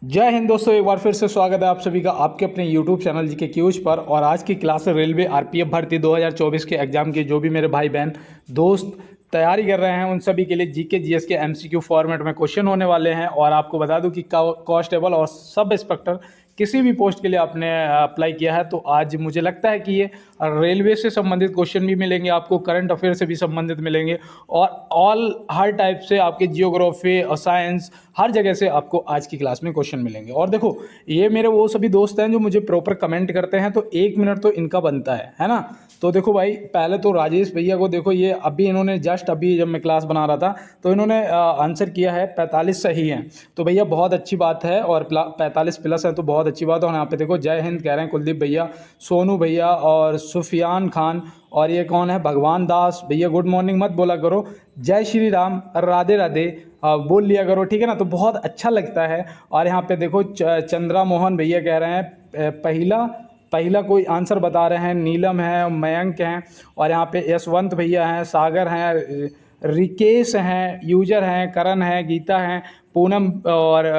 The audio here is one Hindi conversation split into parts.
जय हिंद दोस्तों, एक बार फिर से स्वागत है आप सभी का आपके अपने YouTube चैनल जी के क्यूज पर। और आज की क्लास है रेलवे आरपीएफ भर्ती 2024 के एग्जाम की। जो भी मेरे भाई बहन दोस्त तैयारी कर रहे हैं उन सभी के लिए जीके जीएस के एमसीक्यू फॉर्मेट में क्वेश्चन होने वाले हैं। और आपको बता दूं कि कांस्टेबल और सब इंस्पेक्टर किसी भी पोस्ट के लिए आपने अप्लाई किया है तो आज मुझे लगता है कि ये रेलवे से संबंधित क्वेश्चन भी मिलेंगे आपको, करंट अफेयर से भी संबंधित मिलेंगे और हर टाइप से आपके जियोग्राफी और साइंस हर जगह से आपको आज की क्लास में क्वेश्चन मिलेंगे। और देखो, ये मेरे वो सभी दोस्त हैं जो मुझे प्रॉपर कमेंट करते हैं, तो 1 मिनट तो इनका बनता है ना। तो देखो भाई, पहले तो राजेश भैया को देखो, ये अभी इन्होंने जस्ट अभी जब मैं क्लास बना रहा था तो इन्होंने आंसर किया है 45 सही है। तो भैया बहुत अच्छी बात है, और 45 प्लस है तो बहुत अच्छी बात है। और यहाँ पे देखो जय हिंद कह रहे हैं कुलदीप भैया, सोनू भैया और सुफियान खान, और ये कौन है, भगवान दास भैया। गुड मॉर्निंग मत बोला करो, जय श्री राम, राधे राधे बोल लिया करो, ठीक है ना। तो बहुत अच्छा लगता है। और यहाँ पे देखो चंद्रा मोहन भैया कह रहे हैं पहला पहला कोई आंसर बता रहे हैं, नीलम है, मयंक हैं, और यहाँ पे यशवंत भैया हैं, सागर हैं, रिकेश हैं, यूजर हैं, करण हैं, गीता हैं, पूनम और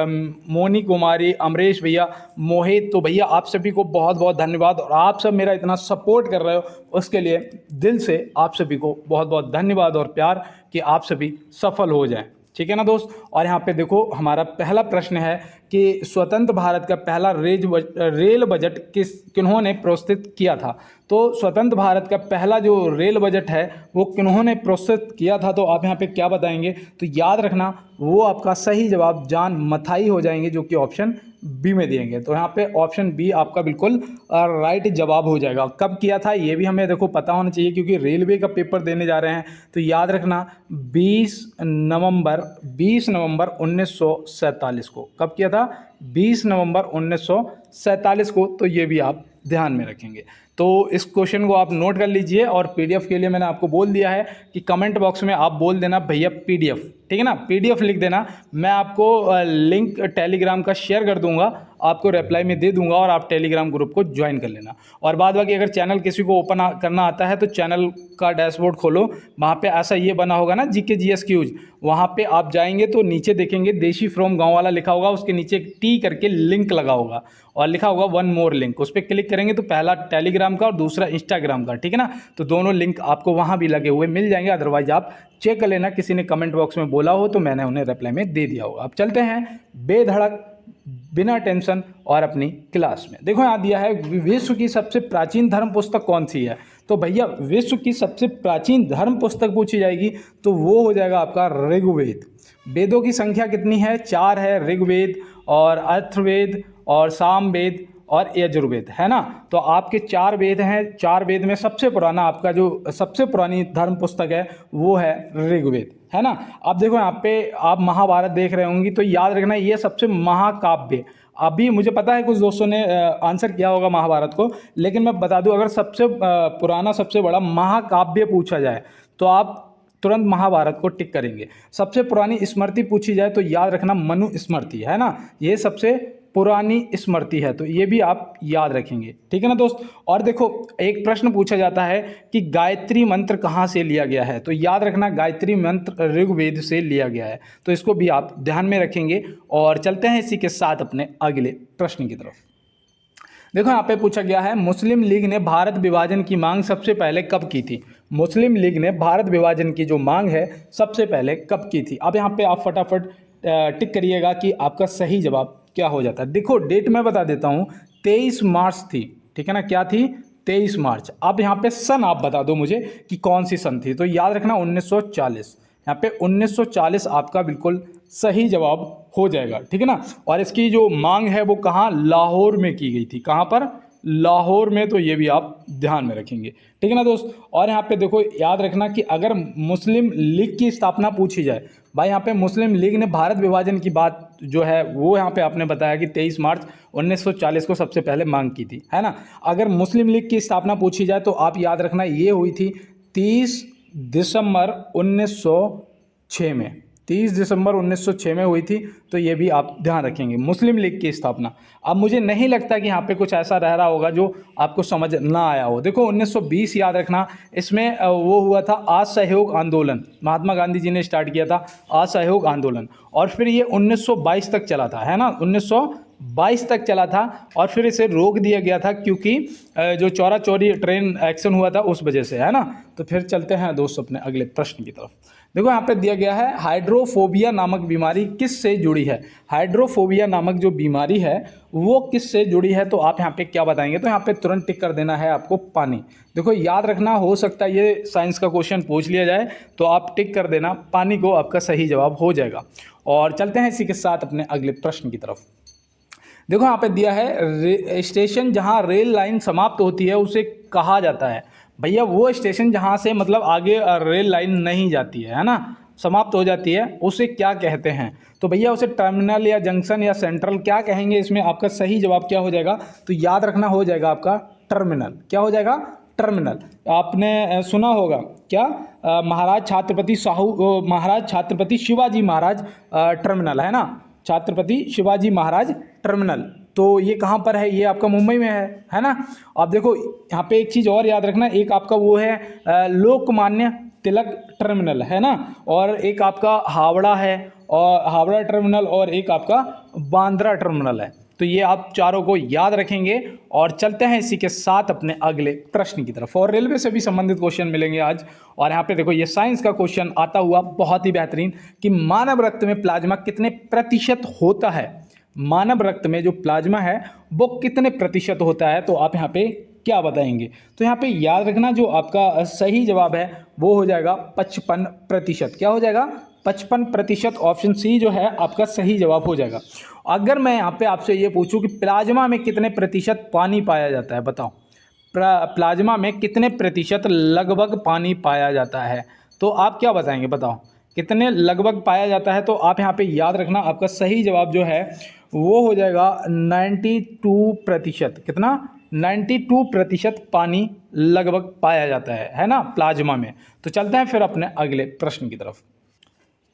मोनी कुमारी, अमरीश भैया, मोहित। तो भैया आप सभी को बहुत बहुत धन्यवाद, और आप सब मेरा इतना सपोर्ट कर रहे हो उसके लिए दिल से आप सभी को बहुत बहुत धन्यवाद और प्यार कि आप सभी सफल हो जाएं, ठीक है ना दोस्त। और यहाँ पे देखो हमारा पहला प्रश्न है कि स्वतंत्र भारत का पहला रेल बजट किन्होंने प्रस्तुत किया था। तो स्वतंत्र भारत का पहला जो रेल बजट है वो किन्होंने प्रस्तुत किया था, तो आप यहाँ पे क्या बताएंगे। तो याद रखना वो आपका सही जवाब जान मथाई हो जाएंगे, जो कि ऑप्शन बी में देंगे। तो यहाँ पे ऑप्शन बी आपका बिल्कुल राइट जवाब हो जाएगा। कब किया था ये भी हमें देखो पता होना चाहिए, क्योंकि रेलवे का पेपर देने जा रहे हैं। तो याद रखना 20 नवंबर 1947 को। कब किया था? 20 नवंबर 1947 को। तो ये भी आप ध्यान में रखेंगे। तो इस क्वेश्चन को आप नोट कर लीजिए, और पीडीएफ के लिए मैंने आपको बोल दिया है कि कमेंट बॉक्स में आप बोल देना भैया पीडीएफ, ठीक है ना, पीडीएफ लिख देना। मैं आपको लिंक टेलीग्राम का शेयर कर दूंगा, आपको रिप्लाई में दे दूंगा, और आप टेलीग्राम ग्रुप को ज्वाइन कर लेना। और बाद बाकी अगर चैनल किसी को ओपन करना आता है तो चैनल का डैशबोर्ड खोलो, वहाँ पे ऐसा ये बना होगा ना जीके जीएस क्यूज, वहाँ पे आप जाएंगे तो नीचे देखेंगे देशी फ्रॉम गाँव वाला लिखा होगा, उसके नीचे टी करके लिंक लगा होगा और लिखा होगा वन मोर लिंक। उस पर क्लिक करेंगे तो पहला टेलीग्राम का और दूसरा इंस्टाग्राम का, ठीक है ना। तो दोनों लिंक आपको वहाँ भी लगे हुए मिल जाएंगे, अदरवाइज आप चेक कर लेना, किसी ने कमेंट बॉक्स में बोला हो तो मैंने उन्हें रिप्लाई में दे दिया होगा। अब चलते हैं बेधड़क बिना टेंशन और अपनी क्लास में। देखो यहाँ दिया है विश्व की सबसे प्राचीन धर्म पुस्तक कौन सी है। तो भैया विश्व की सबसे प्राचीन धर्म पुस्तक पूछी जाएगी तो वो हो जाएगा आपका ऋग्वेद। वेदों की संख्या कितनी है? 4 है, ऋग्वेद और अथर्ववेद और सामवेद और यजुर्वेद, है ना। तो आपके 4 वेद हैं, 4 वेद में सबसे पुराना आपका जो सबसे पुरानी धर्म पुस्तक है वो है ऋग्वेद, है ना। अब देखो यहाँ पे आप महाभारत देख रहे होंगी, तो याद रखना ये सबसे महाकाव्य। अभी मुझे पता है कुछ दोस्तों ने आंसर किया होगा महाभारत को, लेकिन मैं बता दूं अगर सबसे पुराना सबसे बड़ा महाकाव्य पूछा जाए तो आप तुरंत महाभारत को टिक करेंगे। सबसे पुरानी स्मृति पूछी जाए तो याद रखना मनु स्मृति, है ना, ये सबसे पुरानी स्मृति है, तो ये भी आप याद रखेंगे, ठीक है ना दोस्त। और देखो एक प्रश्न पूछा जाता है कि गायत्री मंत्र कहाँ से लिया गया है, तो याद रखना गायत्री मंत्र ऋग्वेद से लिया गया है, तो इसको भी आप ध्यान में रखेंगे। और चलते हैं इसी के साथ अपने अगले प्रश्न की तरफ। देखो यहाँ पे पूछा गया है मुस्लिम लीग ने भारत विभाजन की मांग सबसे पहले कब की थी। मुस्लिम लीग ने भारत विभाजन की जो मांग है सबसे पहले कब की थी। अब यहाँ पे आप फटाफट टिक करिएगा कि आपका सही जवाब क्या हो जाता है। देखो डेट मैं बता देता हूँ, 23 मार्च थी, ठीक है ना। क्या थी? 23 मार्च। अब यहाँ पे सन आप बता दो मुझे कि कौन सी सन थी, तो याद रखना 1940। यहाँ पे 1940 आपका बिल्कुल सही जवाब हो जाएगा, ठीक है ना। और इसकी जो मांग है वो कहाँ? लाहौर में की गई थी। कहाँ पर? लाहौर में। तो ये भी आप ध्यान में रखेंगे, ठीक है ना दोस्त। और यहाँ पे देखो याद रखना कि अगर मुस्लिम लीग की स्थापना पूछी जाए, भाई यहाँ पे मुस्लिम लीग ने भारत विभाजन की बात जो है वो यहाँ पे आपने बताया कि 23 मार्च 1940 को सबसे पहले मांग की थी, है ना। अगर मुस्लिम लीग की स्थापना पूछी जाए तो आप याद रखना ये हुई थी 30 दिसंबर 1906 में, 30 दिसंबर 1906 में हुई थी, तो ये भी आप ध्यान रखेंगे। मुस्लिम लीग की स्थापना, अब मुझे नहीं लगता कि यहाँ पे कुछ ऐसा रह रहा होगा जो आपको समझ ना आया हो। देखो 1920 याद रखना, इसमें वो हुआ था असहयोग आंदोलन, महात्मा गांधी जी ने स्टार्ट किया था असहयोग आंदोलन, और फिर ये 1922 तक चला था, है ना, 1922 तक चला था, और फिर इसे रोक दिया गया था क्योंकि जो चौरा चौरी ट्रेन एक्शन हुआ था उस वजह से, है ना। तो फिर चलते हैं दोस्तों अपने अगले प्रश्न की तरफ। देखो यहाँ पे दिया गया है हाइड्रोफोबिया नामक बीमारी किस से जुड़ी है। हाइड्रोफोबिया नामक जो बीमारी है वो किस से जुड़ी है, तो आप यहाँ पे क्या बताएंगे, तो यहाँ पे तुरंत टिक कर देना है आपको पानी। देखो याद रखना, हो सकता है ये साइंस का क्वेश्चन पूछ लिया जाए, तो आप टिक कर देना पानी को, आपका सही जवाब हो जाएगा। और चलते हैं इसी के साथ अपने अगले प्रश्न की तरफ। देखो यहाँ पे दिया है स्टेशन जहाँ रेल लाइन समाप्त होती है उसे कहा जाता है। भैया वो स्टेशन जहाँ से मतलब आगे रेल लाइन नहीं जाती है ना, समाप्त हो जाती है, उसे क्या कहते हैं। तो भैया उसे टर्मिनल या जंक्शन या सेंट्रल क्या कहेंगे, इसमें आपका सही जवाब क्या हो जाएगा, तो याद रखना हो जाएगा आपका टर्मिनल। क्या हो जाएगा, टर्मिनल। आपने सुना होगा क्या, महाराज छत्रपति शिवाजी महाराज टर्मिनल, है ना, छत्रपति शिवाजी महाराज टर्मिनल। तो ये कहाँ पर है, ये आपका मुंबई में है ना। अब देखो यहाँ पे एक चीज़ और याद रखना, एक आपका वो है लोकमान्य तिलक टर्मिनल, है ना, और एक आपका हावड़ा है, और हावड़ा टर्मिनल, और एक आपका बांद्रा टर्मिनल है। तो ये आप चारों को याद रखेंगे। और चलते हैं इसी के साथ अपने अगले प्रश्न की तरफ, और रेलवे से भी संबंधित क्वेश्चन मिलेंगे आज। और यहाँ पे देखो ये साइंस का क्वेश्चन आता हुआ बहुत ही बेहतरीन, कि मानव रक्त में प्लाज्मा कितने प्रतिशत होता है। मानव रक्त में जो प्लाज्मा है वो कितने प्रतिशत होता है, तो आप यहाँ पे क्या बताएंगे। तो यहाँ पे याद रखना जो आपका सही जवाब है वो हो जाएगा 55%। क्या हो जाएगा, 55%। ऑप्शन सी जो है आपका सही जवाब हो जाएगा। अगर मैं यहाँ पे आपसे ये पूछूं कि प्लाज्मा में कितने प्रतिशत पानी पाया जाता है, बताओ प्लाज्मा में कितने प्रतिशत लगभग पानी पाया जाता है, तो आप क्या बताएंगे, बताओ कितने लगभग पाया जाता है। तो आप यहाँ पे याद रखना आपका सही जवाब जो है वो हो जाएगा 92%। कितना, 92% पानी लगभग पाया जाता है ना, प्लाज्मा में। तो चलते हैं फिर अपने अगले प्रश्न की तरफ।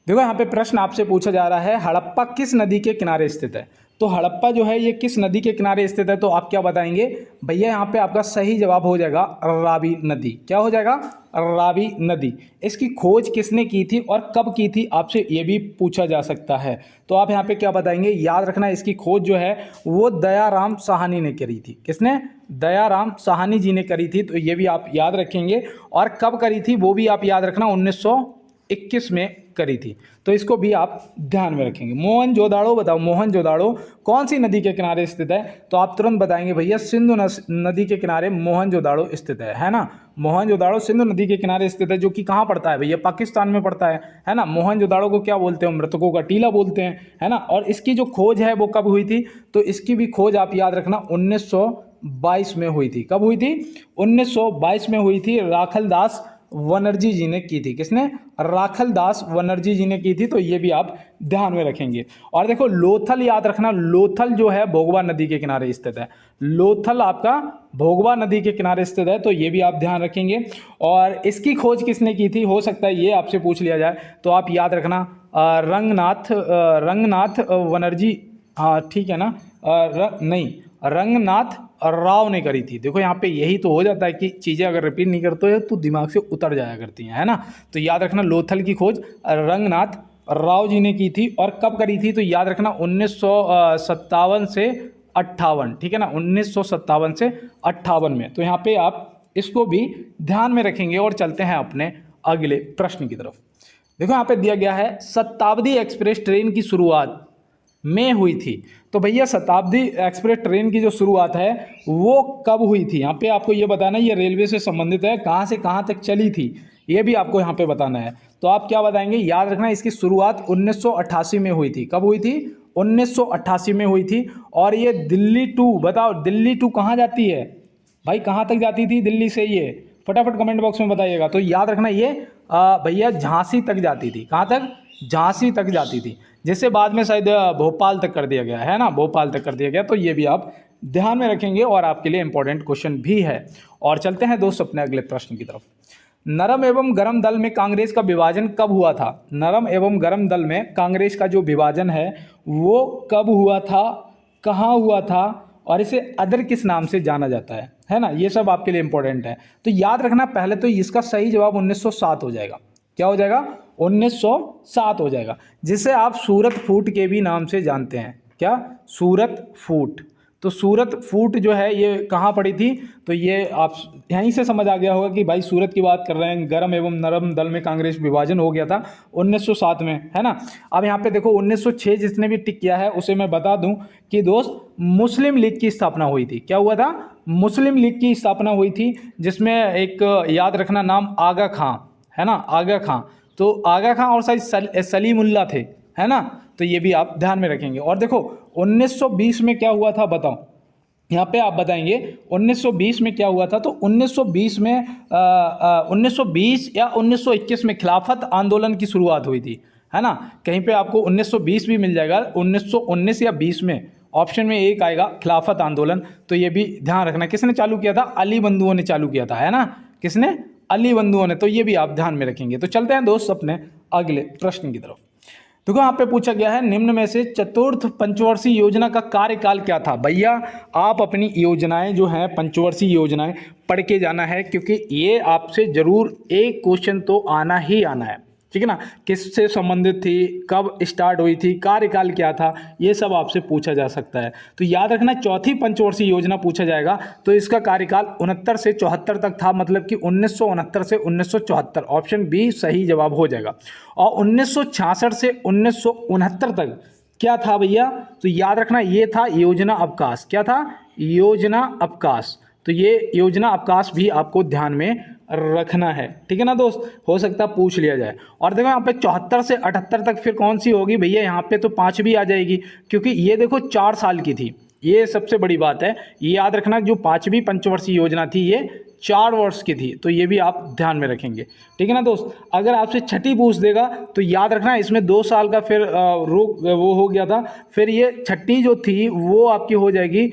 देखो यहाँ पे प्रश्न आपसे पूछा जा रहा है, हड़प्पा किस नदी के किनारे स्थित है। तो हड़प्पा जो है ये किस नदी के किनारे स्थित है, तो आप क्या बताएंगे भैया। यहाँ पे आपका सही जवाब हो जाएगा रावी नदी। क्या हो जाएगा, रावी नदी। इसकी खोज किसने की थी और कब की थी, आपसे ये भी पूछा जा सकता है। तो आप यहाँ पे क्या बताएंगे, याद रखना इसकी खोज जो है वो दयाराम साहनी ने करी थी। किसने, दयाराम साहनी जी ने करी थी। तो ये भी आप याद रखेंगे, और कब करी थी वो भी आप याद रखना, 1921 में करी थी। तो इसको भी आप ध्यान में रखेंगे। मोहनजोदाड़ो, बताओ मोहनजोदाड़ो कौन सी नदी के किनारे स्थित है, तो आप तुरंत बताएंगे भैया सिंधु नदी के किनारे मोहनजोदाड़ो स्थित है ना। मोहनजोदाड़ो सिंधु नदी के किनारे स्थित है, जो कि कहाँ पड़ता है भैया, पाकिस्तान में पड़ता है ना। मोहनजोदाड़ो को क्या बोलते हैं, मृतकों का टीला बोलते हैं, है ना। और इसकी जो खोज है वो कब हुई थी, तो इसकी भी खोज आप याद रखना 1922 में हुई थी। कब हुई थी, 1922 में हुई थी। राखलदास बनर्जी जी ने की थी। किसने, राखलदास बनर्जी जी ने की थी। तो ये भी आप ध्यान में रखेंगे। और देखो लोथल याद रखना, लोथल जो है भोगवा नदी के किनारे स्थित है। लोथल आपका भोगवा नदी के किनारे स्थित है, तो ये भी आप ध्यान रखेंगे। और इसकी खोज किसने की थी, हो सकता है ये आपसे पूछ लिया जाए, तो आप याद रखना रंगनाथ बनर्जी, हाँ ठीक है ना, नहीं रंगनाथ राव ने करी थी। देखो यहाँ पे यही तो हो जाता है कि चीज़ें अगर रिपीट नहीं करते हो तो दिमाग से उतर जाया करती हैं, है ना। तो याद रखना लोथल की खोज रंगनाथ राव जी ने की थी। और कब करी थी, तो याद रखना 1957 से 58, ठीक है ना, 1957 से 58 में। तो यहाँ पे आप इसको भी ध्यान में रखेंगे। और चलते हैं अपने अगले प्रश्न की तरफ। देखो यहाँ पे दिया गया है शताब्दी एक्सप्रेस ट्रेन की शुरुआत में हुई थी। तो भैया शताब्दी एक्सप्रेस ट्रेन की जो शुरुआत है वो कब हुई थी, यहाँ पे आपको ये बताना है। ये रेलवे से संबंधित है, कहाँ से कहाँ तक चली थी ये भी आपको यहाँ पे बताना है। तो आप क्या बताएंगे, याद रखना इसकी शुरुआत 1988 में हुई थी। कब हुई थी, 1988 में हुई थी। और ये दिल्ली टू, बताओ दिल्ली टू कहाँ जाती है भाई, कहाँ तक जाती थी दिल्ली से, ये फटाफट कमेंट बॉक्स में बताइएगा। तो याद रखना ये भैया झांसी तक जाती थी। कहाँ तक, झांसी तक जाती थी, जिसे बाद में शायद भोपाल तक कर दिया गया है ना, भोपाल तक कर दिया गया। तो ये भी आप ध्यान में रखेंगे और आपके लिए इंपॉर्टेंट क्वेश्चन भी है। और चलते हैं दोस्तों अपने अगले प्रश्न की तरफ। नरम एवं गरम दल में कांग्रेस का विभाजन कब हुआ था? नरम एवं गरम दल में कांग्रेस का जो विभाजन है वो कब हुआ था, कहाँ हुआ था और इसे अदर किस नाम से जाना जाता है ना? ये सब आपके लिए इंपॉर्टेंट है। तो याद रखना, पहले तो इसका सही जवाब 1907 हो जाएगा। क्या हो जाएगा? 1907 हो जाएगा, जिसे आप सूरत फूट के भी नाम से जानते हैं। क्या? सूरत फूट। तो सूरत फूट जो है ये कहाँ पड़ी थी? तो ये आप यहीं से समझ आ गया होगा कि भाई सूरत की बात कर रहे हैं। गरम एवं नरम दल में कांग्रेस विभाजन हो गया था 1907 में, है ना। अब यहाँ पे देखो 1906 जिसने भी टिक किया है उसे मैं बता दूं कि दोस्त मुस्लिम लीग की स्थापना हुई थी। क्या हुआ था? मुस्लिम लीग की स्थापना हुई थी, जिसमें एक याद रखना नाम आगा खां, है ना, आगा खां। तो आगा खां और शायद सलीमुल्लाह थे, है ना। तो ये भी आप ध्यान में रखेंगे। और देखो 1920 में क्या हुआ था बताओ, यहाँ पे आप बताएंगे 1920 में क्या हुआ था। तो 1920 में 1920 या 1921 में खिलाफत आंदोलन की शुरुआत हुई थी, है ना। कहीं पे आपको 1920 भी मिल जाएगा, 1919 या 20 में ऑप्शन में एक आएगा खिलाफत आंदोलन। तो ये भी ध्यान रखना, किसने चालू किया था? अली बंधुओं ने चालू किया था, है ना। किसने? अली बंधुओं ने। तो ये भी आप ध्यान में रखेंगे। तो चलते हैं दोस्त अपने अगले प्रश्न की तरफ। देखो यहाँ पे पूछा गया है, निम्न में से चतुर्थ पंचवर्षीय योजना का कार्यकाल क्या था? भैया आप अपनी योजनाएं जो हैं, पंचवर्षीय योजनाएं पढ़ के जाना है, क्योंकि ये आपसे जरूर एक क्वेश्चन तो आना ही आना है, ठीक है ना। किससे संबंधित थी, कब स्टार्ट हुई थी, कार्यकाल क्या था, ये सब आपसे पूछा जा सकता है। तो याद रखना, चौथी पंचवर्षीय योजना पूछा जाएगा तो इसका कार्यकाल 69 से 74 तक था, मतलब कि 1969 से 1974। ऑप्शन बी सही जवाब हो जाएगा। और 1966 से 1969 तक क्या था भैया? तो याद रखना ये था योजना अवकाश। क्या था? योजना अवकाश। तो ये योजना अवकाश भी आपको ध्यान में रखना है, ठीक है ना दोस्त। हो सकता है पूछ लिया जाए। और देखो यहाँ पे 74 से 78 तक फिर कौन सी होगी भैया? यहाँ पे तो 5 भी आ जाएगी, क्योंकि ये देखो 4 साल की थी। ये सबसे बड़ी बात है, ये याद रखना, जो 5वीं पंचवर्षीय योजना थी ये 4 वर्ष की थी। तो ये भी आप ध्यान में रखेंगे, ठीक है ना दोस्त। अगर आपसे छठी पूछ देगा तो याद रखना, इसमें 2 साल का फिर रोक वो हो गया था। फिर ये छठी जो थी वो आपकी हो जाएगी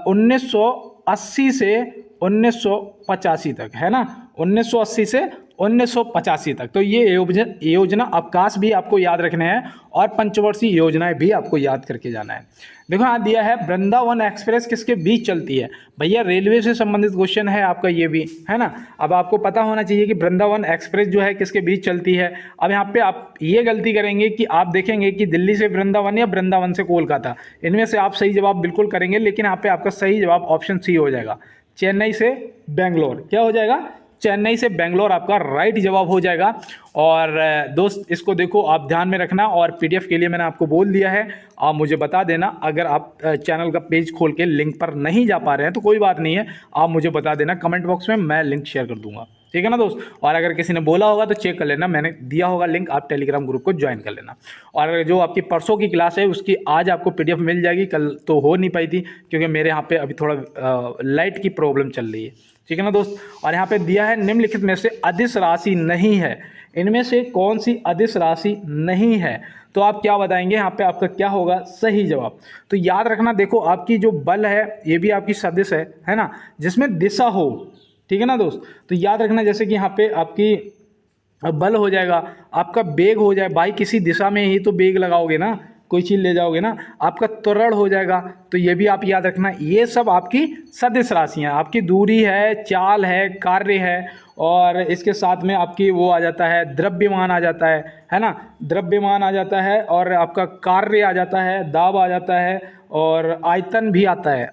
1980 से 1985 तक, है ना। 1980 से 1985 तक। तो ये योजना अवकाश भी आपको याद रखने हैं और पंचवर्षीय योजनाएं भी आपको याद करके जाना है। देखो यहाँ दिया है, वृंदावन एक्सप्रेस किसके बीच चलती है? भैया रेलवे से संबंधित क्वेश्चन है आपका, ये भी है ना। अब आपको पता होना चाहिए कि वृंदावन एक्सप्रेस जो है किसके बीच चलती है। अब यहाँ पे आप ये गलती करेंगे कि आप देखेंगे कि दिल्ली से वृंदावन या वृंदावन से कोलकाता, इनमें से आप सही जवाब बिल्कुल करेंगे, लेकिन यहाँ पे आपका सही जवाब ऑप्शन सी हो जाएगा, चेन्नई से बेंगलोर। क्या हो जाएगा? चेन्नई से बेंगलोर आपका राइट जवाब हो जाएगा। और दोस्त इसको देखो, आप ध्यान में रखना। और पीडीएफ के लिए मैंने आपको बोल दिया है, आप मुझे बता देना। अगर आप चैनल का पेज खोल के लिंक पर नहीं जा पा रहे हैं तो कोई बात नहीं है, आप मुझे बता देना कमेंट बॉक्स में, मैं लिंक शेयर कर दूंगा, ठीक है ना दोस्त। और अगर किसी ने बोला होगा तो चेक कर लेना, मैंने दिया होगा लिंक, आप टेलीग्राम ग्रुप को ज्वाइन कर लेना। और जो आपकी परसों की क्लास है उसकी आज आपको पीडीएफ मिल जाएगी, कल तो हो नहीं पाई थी क्योंकि मेरे यहाँ पे अभी थोड़ा लाइट की प्रॉब्लम चल रही है, ठीक है ना दोस्त। और यहाँ पे दिया है, निम्नलिखित में से अदिश राशि नहीं है, इनमें से कौन सी अदिश राशि नहीं है? तो आप क्या बताएंगे? यहाँ पे आपका क्या होगा सही जवाब? तो याद रखना, देखो आपकी जो बल है ये भी आपकी सदिश है ना, जिसमें दिशा हो, ठीक है ना दोस्त। तो याद रखना, जैसे कि यहाँ पे आपकी बल हो जाएगा, आपका बेग हो जाए, भाई किसी दिशा में ही तो बेग लगाओगे ना, कोई चीज़ ले जाओगे ना। आपका त्वरण हो जाएगा, तो ये भी आप याद रखना। ये सब आपकी सदिश राशियाँ, आपकी दूरी है, चाल है, कार्य है, और इसके साथ में आपकी वो आ जाता है, द्रव्यमान आ जाता है ना, द्रव्यमान आ जाता है, और आपका कार्य आ जाता है, दाब आ जाता है, और आयतन भी आता है,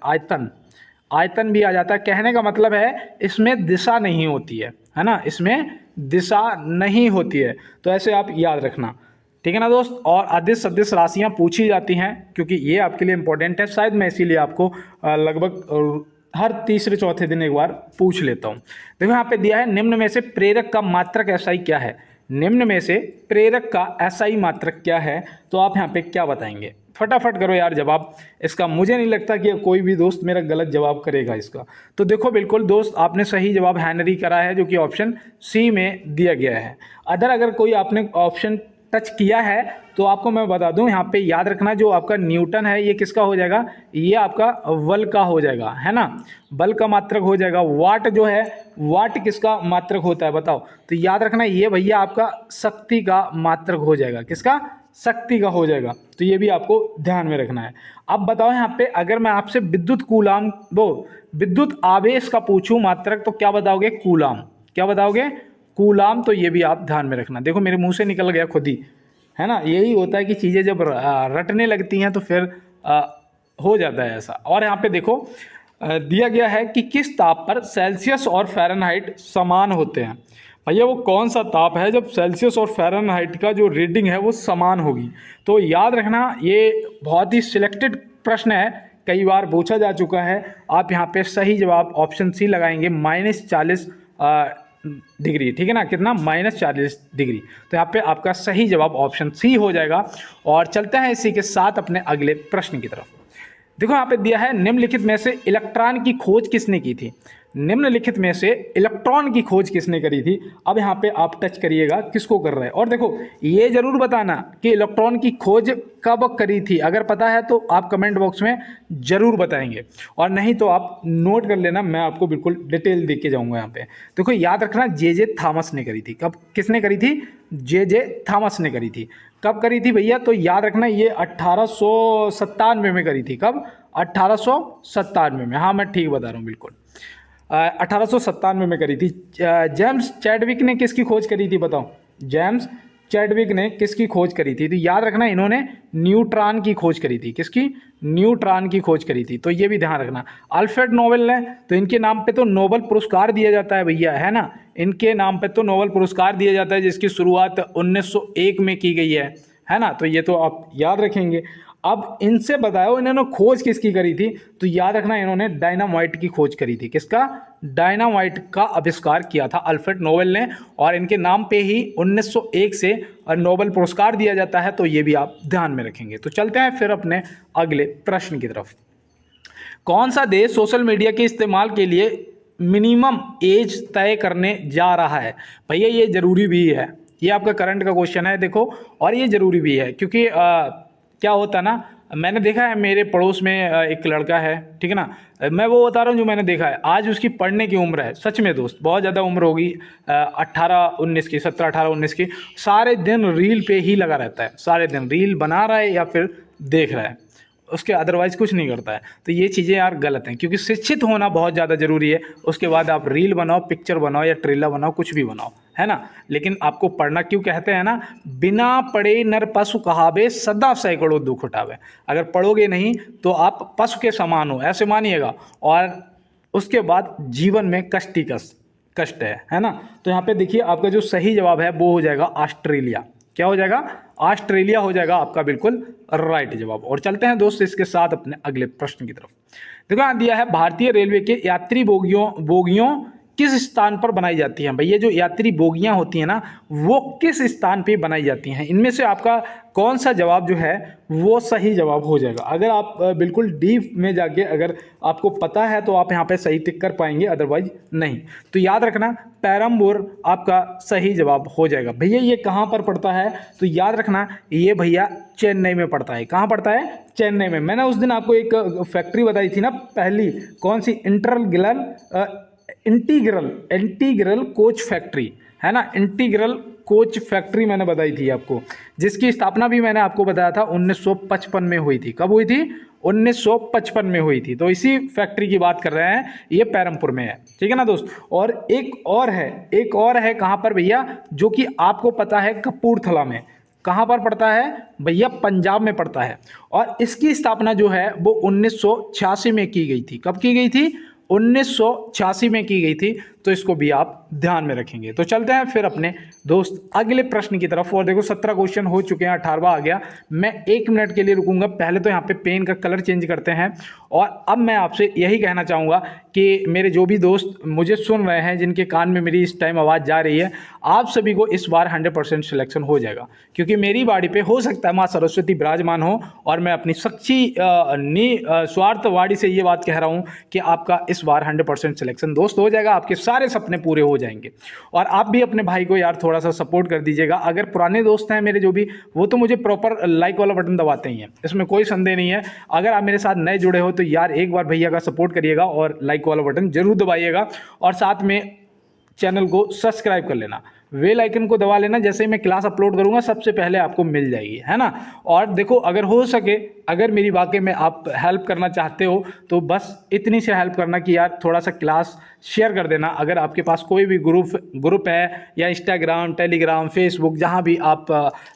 आयतन भी आ जाता है। कहने का मतलब है इसमें दिशा नहीं होती है ना, इसमें दिशा नहीं होती है। तो ऐसे आप याद रखना, ठीक है ना दोस्त। और अदिश सदिश राशियाँ पूछी जाती हैं क्योंकि ये आपके लिए इंपॉर्टेंट है, शायद मैं इसीलिए आपको लगभग हर तीसरे चौथे दिन एक बार पूछ लेता हूँ। देखो यहाँ पे दिया है, निम्न में से प्रेरक का मात्रक एसआई क्या है? निम्न में से प्रेरक का एसआई मात्रक क्या है? तो आप यहाँ पे क्या बताएंगे? फटाफट करो यार जवाब इसका। मुझे नहीं लगता कि कोई भी दोस्त मेरा गलत जवाब करेगा इसका। तो देखो बिल्कुल दोस्त, आपने सही जवाब हेनरी करा है, जो कि ऑप्शन सी में दिया गया है। अगर कोई आपने ऑप्शन टच किया है तो आपको मैं बता दूं, यहाँ पे याद रखना जो आपका न्यूटन है ये किसका हो जाएगा, ये आपका बल का हो जाएगा, है ना, बल का मात्रक हो जाएगा। वाट जो है, वाट किसका मात्रक होता है बताओ, तो याद रखना ये भैया आपका शक्ति का मात्रक हो जाएगा, किसका, शक्ति का हो जाएगा। तो ये भी आपको ध्यान में रखना है। अब बताओ यहाँ पे अगर मैं आपसे विद्युत कूलाम वो विद्युत आवेश का पूछूं मात्रक, तो क्या बताओगे, कूलाम, क्या बताओगे, कूलाम। तो ये भी आप ध्यान में रखना। देखो मेरे मुंह से निकल गया खुद ही, है ना, यही होता है कि चीज़ें जब रटने लगती हैं तो फिर हो जाता है ऐसा। और यहाँ पे देखो दिया गया है कि किस ताप पर सेल्सियस और फ़ारेनहाइट समान होते हैं। भैया वो कौन सा ताप है जब सेल्सियस और फ़ारेनहाइट का जो रीडिंग है वो समान होगी। तो याद रखना ये बहुत ही सिलेक्टेड प्रश्न है, कई बार पूछा जा चुका है। आप यहाँ पे सही जवाब ऑप्शन सी लगाएंगे, -40 डिग्री, ठीक है ना, कितना, -40 डिग्री। तो यहाँ पे आपका सही जवाब ऑप्शन सी हो जाएगा। और चलते हैं इसी के साथ अपने अगले प्रश्न की तरफ। देखो यहाँ पे दिया है निम्नलिखित में से इलेक्ट्रॉन की खोज किसने की थी। निम्नलिखित में से इलेक्ट्रॉन की खोज किसने करी थी। अब यहाँ पे आप टच करिएगा किसको कर रहा है, और देखो ये जरूर बताना कि इलेक्ट्रॉन की खोज कब करी थी। अगर पता है तो आप कमेंट बॉक्स में जरूर बताएंगे, और नहीं तो आप नोट कर लेना, मैं आपको बिल्कुल डिटेल देख के जाऊंगा यहाँ पे। देखो याद रखना जे थॉमस ने करी थी। कब, किसने करी थी, जे थॉमस ने करी थी। कब करी थी भैया, तो याद रखना ये 1897 में करी थी। कब, 1897 में, हाँ मैं ठीक बता रहा हूँ बिल्कुल, 1897 में करी थी। जेम्स चैडविक ने किसकी खोज करी थी बताओ, जेम्स चैडविक ने किसकी खोज करी थी। तो याद रखना इन्होंने न्यूट्रॉन की खोज करी थी। किसकी, न्यूट्रॉन की खोज करी थी। तो ये भी ध्यान रखना। अल्फ्रेड नोबेल ने, तो इनके नाम पे तो नोबेल पुरस्कार दिया जाता है भैया, है ना, इनके नाम पे तो नोबेल पुरस्कार दिया जाता है जिसकी शुरुआत 1901 में की गई है ना। तो ये तो आप याद रखेंगे। अब इनसे बताओ इन्होंने खोज किसकी करी थी। तो याद रखना इन्होंने डायनामाइट की खोज करी थी। किसका, डायनामाइट का आविष्कार किया था अल्फ्रेड नोबेल ने, और इनके नाम पे ही 1901 से नोबेल पुरस्कार दिया जाता है। तो ये भी आप ध्यान में रखेंगे। तो चलते हैं फिर अपने अगले प्रश्न की तरफ। कौन सा देश सोशल मीडिया के इस्तेमाल के लिए मिनिमम एज तय करने जा रहा है। भैया ये जरूरी भी है, ये आपका करंट का क्वेश्चन है देखो, और ये जरूरी भी है क्योंकि क्या होता है ना, मैंने देखा है मेरे पड़ोस में एक लड़का है, ठीक है ना, मैं वो बता रहा हूँ जो मैंने देखा है। आज उसकी पढ़ने की उम्र है, सच में दोस्त बहुत ज़्यादा उम्र होगी, 18-19 की, 17-18-19 की। सारे दिन रील पे ही लगा रहता है, सारे दिन रील बना रहा है या फिर देख रहा है, उसके अदरवाइज़ कुछ नहीं करता है। तो ये चीज़ें यार गलत हैं, क्योंकि शिक्षित होना बहुत ज़्यादा ज़रूरी है। उसके बाद आप रील बनाओ, पिक्चर बनाओ या ट्रेलर बनाओ, कुछ भी बनाओ, है ना, लेकिन आपको पढ़ना, क्यों कहते हैं ना, बिना पढ़े नर पशु कहावे, सदा सैकड़ों दुख उठावे। अगर पढ़ोगे नहीं तो आप पशु के समान हो, ऐसे मानिएगा। और उसके बाद जीवन में कष्ट है ना। तो यहाँ पे देखिए आपका जो सही जवाब है वो हो जाएगा ऑस्ट्रेलिया। क्या हो जाएगा, ऑस्ट्रेलिया हो जाएगा आपका बिल्कुल राइट जवाब। और चलते हैं दोस्त इसके साथ अपने अगले प्रश्न की तरफ। देखो यहाँ दिया है भारतीय रेलवे के यात्री बोगियों किस स्थान पर बनाई जाती हैं। भैया जो यात्री बोगियां होती हैं ना, वो किस स्थान पे बनाई जाती हैं, इनमें से आपका कौन सा जवाब जो है वो सही जवाब हो जाएगा। अगर आप बिल्कुल डीप में जाके अगर आपको पता है तो आप यहाँ पे सही टिक कर पाएंगे, अदरवाइज नहीं। तो याद रखना पेरम्बूर आपका सही जवाब हो जाएगा। भैया ये कहाँ पर पड़ता है, तो याद रखना ये भैया चेन्नई में पड़ता है। कहाँ पड़ता है, चेन्नई में। मैंने उस दिन आपको एक फैक्ट्री बताई थी ना पहली, कौन सी, इंटीग्रल कोच फैक्ट्री, है ना, इंटीग्रल कोच फैक्ट्री मैंने बताई थी आपको, जिसकी स्थापना भी मैंने आपको बताया था 1955 में हुई थी। कब हुई थी, 1955 में हुई थी। तो इसी फैक्ट्री की बात कर रहे हैं, ये पैरमपुर में है, ठीक है ना दोस्त। और एक और है कहाँ पर भैया, जो कि आपको पता है कपूरथला में। कहाँ पर पड़ता है भैया, पंजाब में पड़ता है। और इसकी स्थापना जो है वो 1986 में की गई थी। कब की गई थी, 1986 में की गई थी। तो इसको भी आप ध्यान में रखेंगे। तो चलते हैं फिर अपने दोस्त अगले प्रश्न की तरफ। और देखो 17 क्वेश्चन हो चुके हैं, 18वां आ गया। मैं 1 मिनट के लिए रुकूंगा, पहले तो यहाँ पे पेन का कलर चेंज करते हैं। और अब मैं आपसे यही कहना चाहूँगा कि मेरे जो भी दोस्त मुझे सुन रहे हैं, जिनके कान में मेरी इस टाइम आवाज़ जा रही है, आप सभी को इस बार 100% सिलेक्शन हो जाएगा। क्योंकि मेरी बाड़ी पे हो सकता है माँ सरस्वती विराजमान हो, और मैं अपनी सच्ची स्वार्थ वाणी से ये बात कह रहा हूँ कि आपका इस बार 100% सिलेक्शन दोस्त हो जाएगा। आपके सारे सपने पूरे हो जाएंगे। और आप भी अपने भाई को यार थोड़ा सा सपोर्ट कर दीजिएगा। अगर पुराने दोस्त हैं मेरे जो भी, वो तो मुझे प्रॉपर लाइक वाला बटन दबाते ही हैं, इसमें कोई संदेह नहीं है। अगर आप मेरे साथ नए जुड़े हो तो यार एक बार भैया का सपोर्ट करिएगा और लाइक वाला बटन जरूर दबाइएगा, और साथ में चैनल को सब्सक्राइब कर लेना, बेल आइकन को दबा लेना। जैसे ही मैं क्लास अपलोड करूंगा सबसे पहले आपको मिल जाएगी, है ना। और देखो, अगर हो सके, अगर मेरी वाकई में आप हेल्प करना चाहते हो तो बस इतनी से हेल्प करना कि यार थोड़ा सा क्लास शेयर कर देना। अगर आपके पास कोई भी ग्रुप है या इंस्टाग्राम, टेलीग्राम, फेसबुक, जहाँ भी आप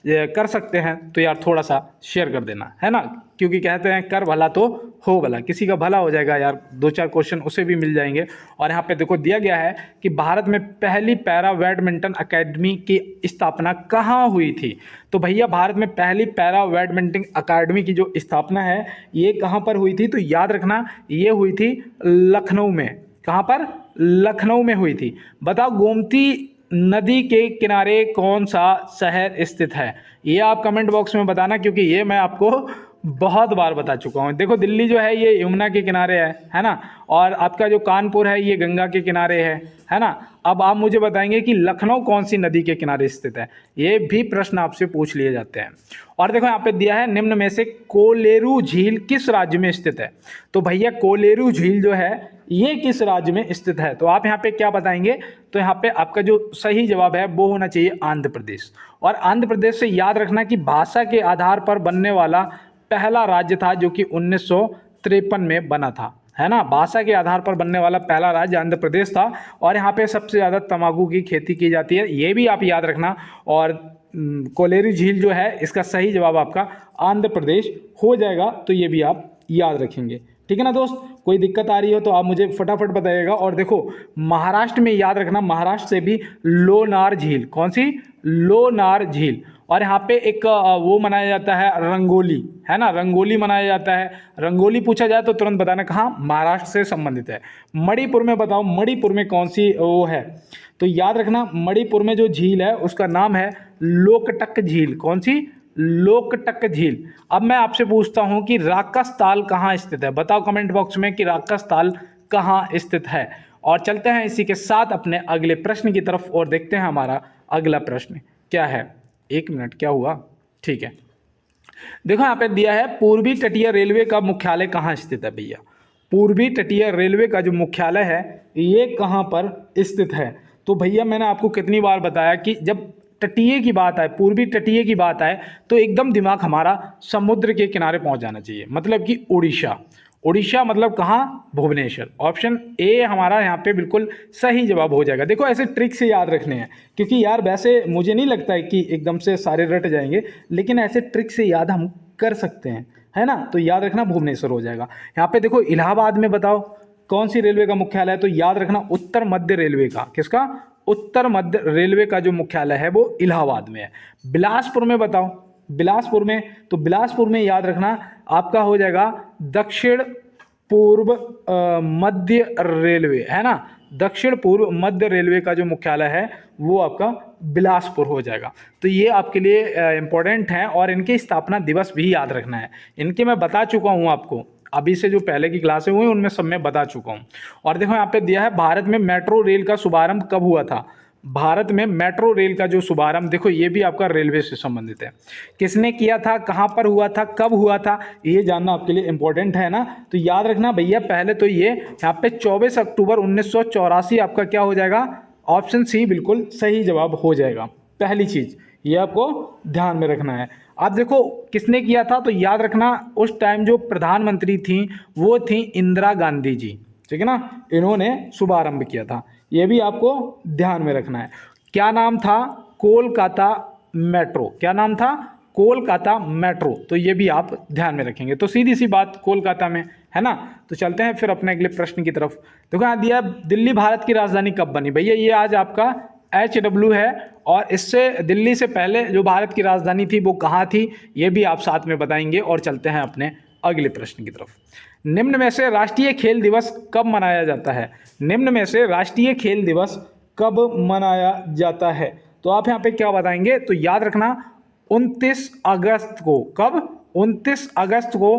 कर सकते हैं तो यार थोड़ा सा शेयर कर देना, है ना। क्योंकि कहते हैं कर भला तो हो भला, किसी का भला हो जाएगा यार, 2-4 क्वेश्चन उसे भी मिल जाएंगे। और यहाँ पे देखो दिया गया है कि भारत में पहली पैरा बैडमिंटन अकेडमी की स्थापना कहाँ हुई थी। तो भैया भारत में पहली पैरा बैडमिंटन अकेडमी की जो स्थापना है ये कहाँ पर हुई थी, तो याद रखना ये हुई थी लखनऊ में। कहाँ पर? लखनऊ में हुई थी। बताओ गोमती नदी के किनारे कौन सा शहर स्थित है, ये आप कमेंट बॉक्स में बताना, क्योंकि ये मैं आपको बहुत बार बता चुका हूँ। देखो दिल्ली जो है ये यमुना के किनारे है ना, और आपका जो कानपुर है ये गंगा के किनारे है ना। अब आप मुझे बताएंगे कि लखनऊ कौन सी नदी के किनारे स्थित है, ये भी प्रश्न आपसे पूछ लिए जाते हैं। और देखो यहाँ पे दिया है निम्न में से कोलेरू झील किस राज्य में स्थित है। तो भैया कोलेरू झील जो है ये किस राज्य में स्थित है, तो आप यहाँ पे क्या बताएंगे, तो यहाँ पे आपका जो सही जवाब है वो होना चाहिए आंध्र प्रदेश। और आंध्र प्रदेश से याद रखना कि भाषा के आधार पर बनने वाला पहला राज्य था जो कि 1953 में बना था, है ना। भाषा के आधार पर बनने वाला पहला राज्य आंध्र प्रदेश था। और यहाँ पे सबसे ज़्यादा तंबाकू की खेती की जाती है, ये भी आप याद रखना। और कोलेरू झील जो है इसका सही जवाब आपका आंध्र प्रदेश हो जाएगा, तो ये भी आप याद रखेंगे, ठीक है ना दोस्त। कोई दिक्कत आ रही हो तो आप मुझे फटाफट बताइएगा। और देखो महाराष्ट्र में याद रखना, महाराष्ट्र से भी लोनार झील, कौन सी? लोनार झील। और यहाँ पे एक वो मनाया जाता है रंगोली, है ना, रंगोली मनाया जाता है। रंगोली पूछा जाए तो तुरंत बताना कहाँ, महाराष्ट्र से संबंधित है। मणिपुर में बताओ, मणिपुर में कौन सी वो है, तो याद रखना मणिपुर में जो झील है उसका नाम है लोकटक झील। कौन सी? लोकटक झील। अब मैं आपसे पूछता हूं कि राकसताल कहाँ स्थित है, बताओ कमेंट बॉक्स में कि राकसताल कहाँ स्थित है। और चलते हैं इसी के साथ अपने अगले प्रश्न की तरफ और देखते हैं हमारा अगला प्रश्न क्या है। 1 मिनट, क्या हुआ? ठीक है, देखो यहाँ पे दिया है पूर्वी तटीय रेलवे का मुख्यालय कहाँ स्थित है। भैया पूर्वी तटीय रेलवे का जो मुख्यालय है ये कहाँ पर स्थित है। तो भैया मैंने आपको कितनी बार बताया कि जब तटीय की बात आए, पूर्वी तटीय की बात आए, तो एकदम दिमाग हमारा समुद्र के किनारे पहुंच जाना चाहिए, मतलब कि उड़ीसा। उड़ीसा मतलब कहाँ? भुवनेश्वर। ऑप्शन ए हमारा यहाँ पे बिल्कुल सही जवाब हो जाएगा। देखो ऐसे ट्रिक से याद रखने हैं, क्योंकि यार वैसे मुझे नहीं लगता है कि एकदम से सारे रट जाएंगे, लेकिन ऐसे ट्रिक से याद हम कर सकते हैं, है ना। तो याद रखना भुवनेश्वर हो जाएगा। यहाँ पे देखो इलाहाबाद में बताओ कौन सी रेलवे का मुख्यालय है, तो याद रखना उत्तर मध्य रेलवे का। किसका? उत्तर मध्य रेलवे का जो मुख्यालय है वो इलाहाबाद में है। बिलासपुर में बताओ, बिलासपुर में, तो बिलासपुर में याद रखना आपका हो जाएगा दक्षिण पूर्व मध्य रेलवे, है ना। दक्षिण पूर्व मध्य रेलवे का जो मुख्यालय है वो आपका बिलासपुर हो जाएगा। तो ये आपके लिए इम्पोर्टेंट है, और इनके स्थापना दिवस भी याद रखना है। इनके मैं बता चुका हूँ आपको, अभी से जो पहले की क्लासें हुई उनमें सब मैं बता चुका हूँ। और देखो यहाँ पे दिया है भारत में मेट्रो रेल का शुभारंभ कब हुआ था। भारत में मेट्रो रेल का जो शुभारंभ, देखो ये भी आपका रेलवे से संबंधित है। किसने किया था, कहाँ पर हुआ था, कब हुआ था, ये जानना आपके लिए इंपॉर्टेंट है ना। तो याद रखना भैया पहले तो ये यहाँ पे 24 अक्टूबर 1984 आपका क्या हो जाएगा, ऑप्शन सी बिल्कुल सही जवाब हो जाएगा। पहली चीज ये आपको ध्यान में रखना है। अब देखो किसने किया था, तो याद रखना उस टाइम जो प्रधानमंत्री थी वो थी इंदिरा गांधी जी, ठीक है ना, इन्होंने शुभारंभ किया था। ये भी आपको ध्यान में रखना है। क्या नाम था? कोलकाता मेट्रो। क्या नाम था? कोलकाता मेट्रो। तो ये भी आप ध्यान में रखेंगे। तो सीधी सी बात कोलकाता में, है ना। तो चलते हैं फिर अपने अगले प्रश्न की तरफ। देखो यहाँ दिया दिल्ली भारत की राजधानी कब बनी। भैया ये आज आपका HW है, और इससे दिल्ली से पहले जो भारत की राजधानी थी वो कहाँ थी, ये भी आप साथ में बताएंगे। और चलते हैं अपने अगले प्रश्न की तरफ। निम्न में से राष्ट्रीय खेल दिवस कब मनाया जाता है। निम्न में से राष्ट्रीय खेल दिवस कब मनाया जाता है, तो आप यहाँ पे क्या बताएंगे, तो याद रखना 29 अगस्त को। कब? 29 अगस्त को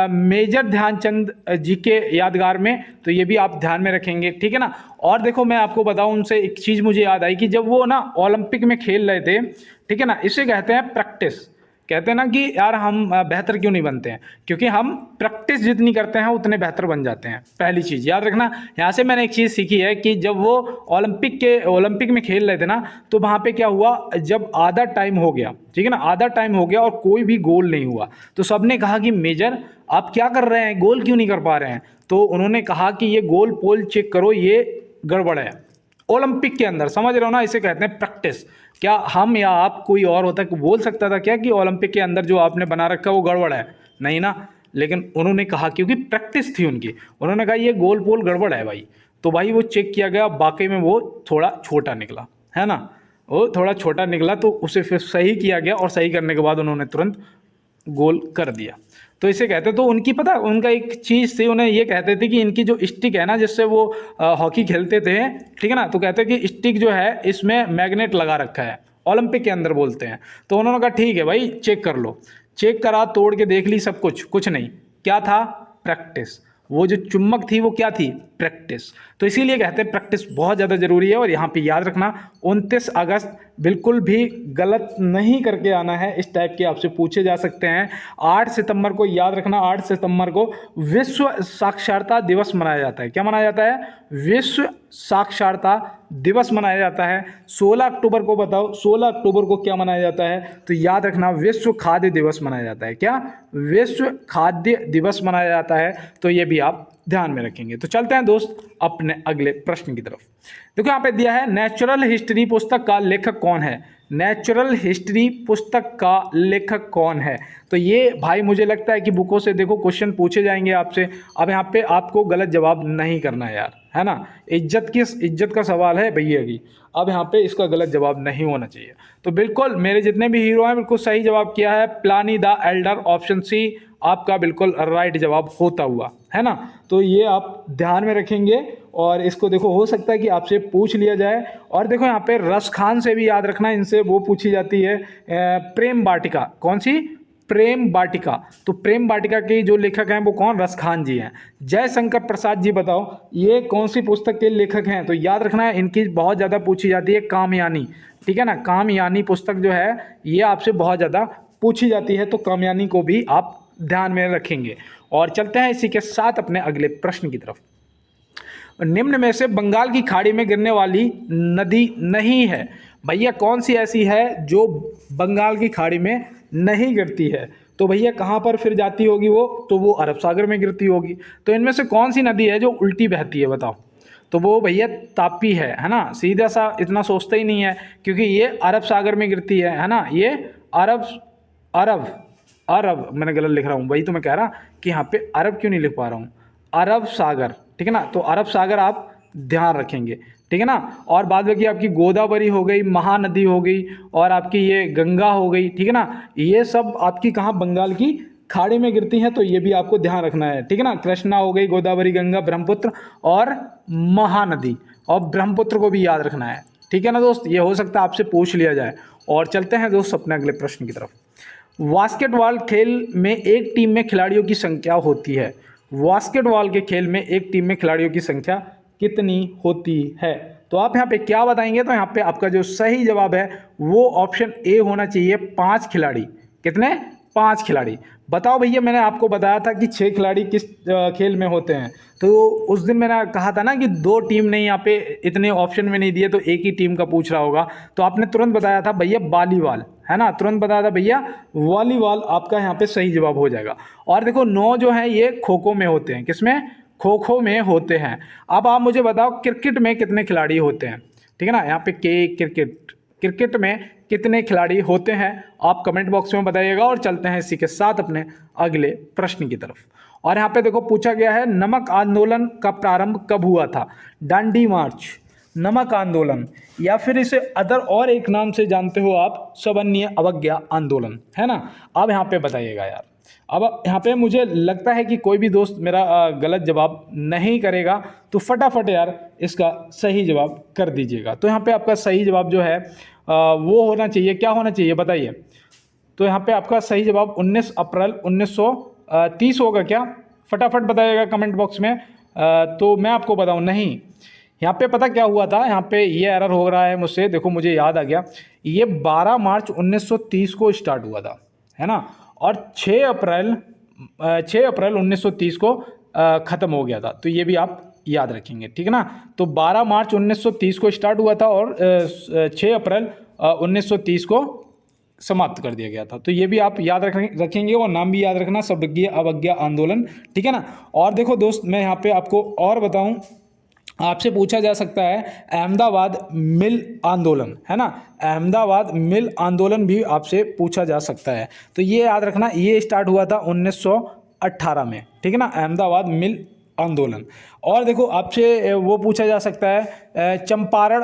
मेजर ध्यानचंद जी के यादगार में, तो ये भी आप ध्यान में रखेंगे, ठीक है ना। और देखो मैं आपको बताऊं, उनसे एक चीज़ मुझे याद आई कि जब वो ना ओलंपिक में खेल रहे थे, ठीक है ना, इसे कहते हैं प्रैक्टिस। कहते हैं ना कि यार हम बेहतर क्यों नहीं बनते हैं, क्योंकि हम प्रैक्टिस जितनी करते हैं उतने बेहतर बन जाते हैं। पहली चीज़ याद रखना। यहाँ से मैंने एक चीज़ सीखी है कि जब वो ओलंपिक में खेल रहे थे ना, तो वहाँ पे क्या हुआ, जब आधा टाइम हो गया, ठीक है ना, आधा टाइम हो गया और कोई भी गोल नहीं हुआ, तो सबने कहा कि मेजर आप क्या कर रहे हैं, गोल क्यों नहीं कर पा रहे हैं। तो उन्होंने कहा कि ये गोल पोल चेक करो, ये गड़बड़ है। ओलंपिक के अंदर, समझ रहे हो ना, इसे कहते हैं प्रैक्टिस। क्या हम या आप, कोई और होता है बोल सकता था क्या कि ओलंपिक के अंदर जो आपने बना रखा है वो गड़बड़ है? नहीं ना। लेकिन उन्होंने कहा, क्योंकि प्रैक्टिस थी उनकी, उन्होंने कहा ये गोल पोल गड़बड़ है भाई। तो भाई वो चेक किया गया, वाकई में वो थोड़ा छोटा निकला, है ना, वो थोड़ा छोटा निकला, तो उसे फिर सही किया गया और सही करने के बाद उन्होंने तुरंत गोल कर दिया। तो इसे कहते, तो उनकी पता, उनका एक चीज़ थी, उन्हें ये कहते थे कि इनकी जो स्टिक है ना, जिससे वो हॉकी खेलते थे, ठीक है ना, तो कहते हैं कि स्टिक जो है इसमें मैग्नेट लगा रखा है, ओलंपिक के अंदर बोलते हैं। तो उन्होंने कहा ठीक है भाई, चेक कर लो। चेक करा, तोड़ के देख ली, सब कुछ नहीं, क्या था, प्रैक्टिस। वो जो चुम्बक थी वो क्या थी, प्रैक्टिस। तो इसीलिए कहते हैं प्रैक्टिस बहुत ज़्यादा जरूरी है। और यहाँ पे याद रखना 29 अगस्त बिल्कुल भी गलत नहीं करके आना है, इस टाइप के आपसे पूछे जा सकते हैं। 8 सितंबर को याद रखना, 8 सितंबर को विश्व साक्षरता दिवस मनाया जाता है। क्या मनाया जाता है, विश्व साक्षरता दिवस मनाया जाता है। 16 अक्टूबर को बताओ, 16 अक्टूबर को क्या मनाया जाता है, तो याद रखना विश्व खाद्य दिवस मनाया जाता है। क्या, विश्व खाद्य दिवस मनाया जाता है। तो ये भी आप ध्यान में रखेंगे। तो चलते हैं दोस्त अपने अगले प्रश्न की तरफ। देखो यहाँ पे दिया है, नेचुरल हिस्ट्री पुस्तक का लेखक कौन है। नेचुरल हिस्ट्री पुस्तक का लेखक कौन है। तो ये भाई मुझे लगता है कि बुकों से देखो क्वेश्चन पूछे जाएंगे आपसे। अब यहाँ पे आपको गलत जवाब नहीं करना है यार, है ना, इज्जत का सवाल है भैया की। अब यहाँ पे इसका गलत जवाब नहीं होना चाहिए। तो बिल्कुल मेरे जितने भी हीरो हैं बिल्कुल सही जवाब किया है, प्लानी द एल्डर, ऑप्शन सी आपका बिल्कुल राइट जवाब होता हुआ, है ना। तो ये आप ध्यान में रखेंगे और इसको देखो, हो सकता है कि आपसे पूछ लिया जाए। और देखो यहाँ पे रस खान से भी याद रखना, इनसे वो पूछी जाती है प्रेम वाटिका। कौन सी, प्रेम वाटिका। तो प्रेम वाटिका के जो लेखक हैं वो कौन, रस खान जी हैं। जयशंकर प्रसाद जी बताओ ये कौन सी पुस्तक के लेखक हैं। तो याद रखना है, इनकी बहुत ज़्यादा पूछी जाती है, कामयानी, ठीक है ना, कामयानी पुस्तक जो है ये आपसे बहुत ज़्यादा पूछी जाती है। तो कामयानी को भी आप ध्यान में रखेंगे। और चलते हैं इसी के साथ अपने अगले प्रश्न की तरफ। निम्न में से बंगाल की खाड़ी में गिरने वाली नदी नहीं है। भैया कौन सी ऐसी है जो बंगाल की खाड़ी में नहीं गिरती है। तो भैया कहाँ पर फिर जाती होगी वो, तो वो अरब सागर में गिरती होगी। तो इनमें से कौन सी नदी है जो उल्टी बहती है, बताओ। तो वो भैया तापी है ना, सीधा सा, इतना सोचते ही नहीं है, क्योंकि ये अरब सागर में गिरती है ना, ये अरब अरब अरब मैंने गलत लिख रहा हूँ, वही तो मैं कह रहा कि यहाँ पे अरब क्यों नहीं लिख पा रहा हूँ, अरब सागर, ठीक है ना। तो अरब सागर आप ध्यान रखेंगे, ठीक है ना। और बाद में कि आपकी गोदावरी हो गई, महानदी हो गई, और आपकी ये गंगा हो गई, ठीक है ना, ये सब आपकी कहाँ, बंगाल की खाड़ी में गिरती हैं। तो ये भी आपको ध्यान रखना है, ठीक है ना। कृष्णा हो गई, गोदावरी, गंगा, ब्रह्मपुत्र और महानदी, और ब्रह्मपुत्र को भी याद रखना है, ठीक है ना दोस्त। ये हो सकता है आपसे पूछ लिया जाए। और चलते हैं दोस्त अपने अगले प्रश्न की तरफ। बास्केटबॉल खेल में एक टीम में खिलाड़ियों की संख्या होती है। बास्केटबॉल के खेल में एक टीम में खिलाड़ियों की संख्या कितनी होती है। तो आप यहाँ पे क्या बताएंगे, तो यहाँ पे आपका जो सही जवाब है वो ऑप्शन ए होना चाहिए, 5 खिलाड़ी। कितने, 5 खिलाड़ी। बताओ भैया, मैंने आपको बताया था कि 6 खिलाड़ी किस खेल में होते हैं। तो उस दिन मैंने कहा था ना कि 2 टीम नहीं, यहाँ पे इतने ऑप्शन में नहीं दिए, तो एक ही टीम का पूछ रहा होगा। तो आपने तुरंत बताया था भैया वॉलीबॉल, है ना, तुरंत बताया था भैया वॉलीबॉल, आपका यहाँ पे सही जवाब हो जाएगा। और देखो 9 जो है ये खो खो में होते हैं, किसमें, खो खो में होते हैं। अब आप मुझे बताओ क्रिकेट में कितने खिलाड़ी होते हैं, ठीक है ना। यहाँ पे क्रिकेट में कितने खिलाड़ी होते हैं, आप कमेंट बॉक्स में बताइएगा। और चलते हैं इसी के साथ अपने अगले प्रश्न की तरफ। और यहाँ पे देखो पूछा गया है, नमक आंदोलन का प्रारंभ कब हुआ था। डांडी मार्च, नमक आंदोलन, या फिर इसे अदर और एक नाम से जानते हो आप, सवर्णीय अवज्ञा आंदोलन, है ना। अब यहाँ पे बताइएगा यार। अब यहाँ पे मुझे लगता है कि कोई भी दोस्त मेरा गलत जवाब नहीं करेगा, तो फटाफट यार इसका सही जवाब कर दीजिएगा। तो यहाँ पे आपका सही जवाब जो है वो होना चाहिए, क्या होना चाहिए बताइए, तो यहाँ पे आपका सही जवाब 19 अप्रैल 1930 होगा क्या? फटाफट बताइएगा कमेंट बॉक्स में। तो मैं आपको बताऊँ, नहीं, यहाँ पे पता क्या हुआ था, यहाँ पे ये एरर हो रहा है मुझसे, देखो मुझे याद आ गया, ये 12 मार्च 1930 को स्टार्ट हुआ था, है ना, और 6 अप्रैल 1930 को ख़त्म हो गया था। तो ये भी आप याद रखेंगे, ठीक है ना। तो 12 मार्च 1930 को स्टार्ट हुआ था और 6 अप्रैल 1930 को समाप्त कर दिया गया था। तो ये भी आप याद रखेंगे और नाम भी याद रखना, सर्वज्ञ अवज्ञा आंदोलन, ठीक है ना। और देखो दोस्त, मैं यहाँ पे आपको और बताऊं, आपसे पूछा जा सकता है अहमदाबाद मिल आंदोलन, है ना, अहमदाबाद मिल आंदोलन भी आपसे पूछा जा सकता है। तो ये याद रखना, ये स्टार्ट हुआ था 1918 में, ठीक है ना, अहमदाबाद मिल आंदोलन। और देखो आपसे वो पूछा जा सकता है चंपारण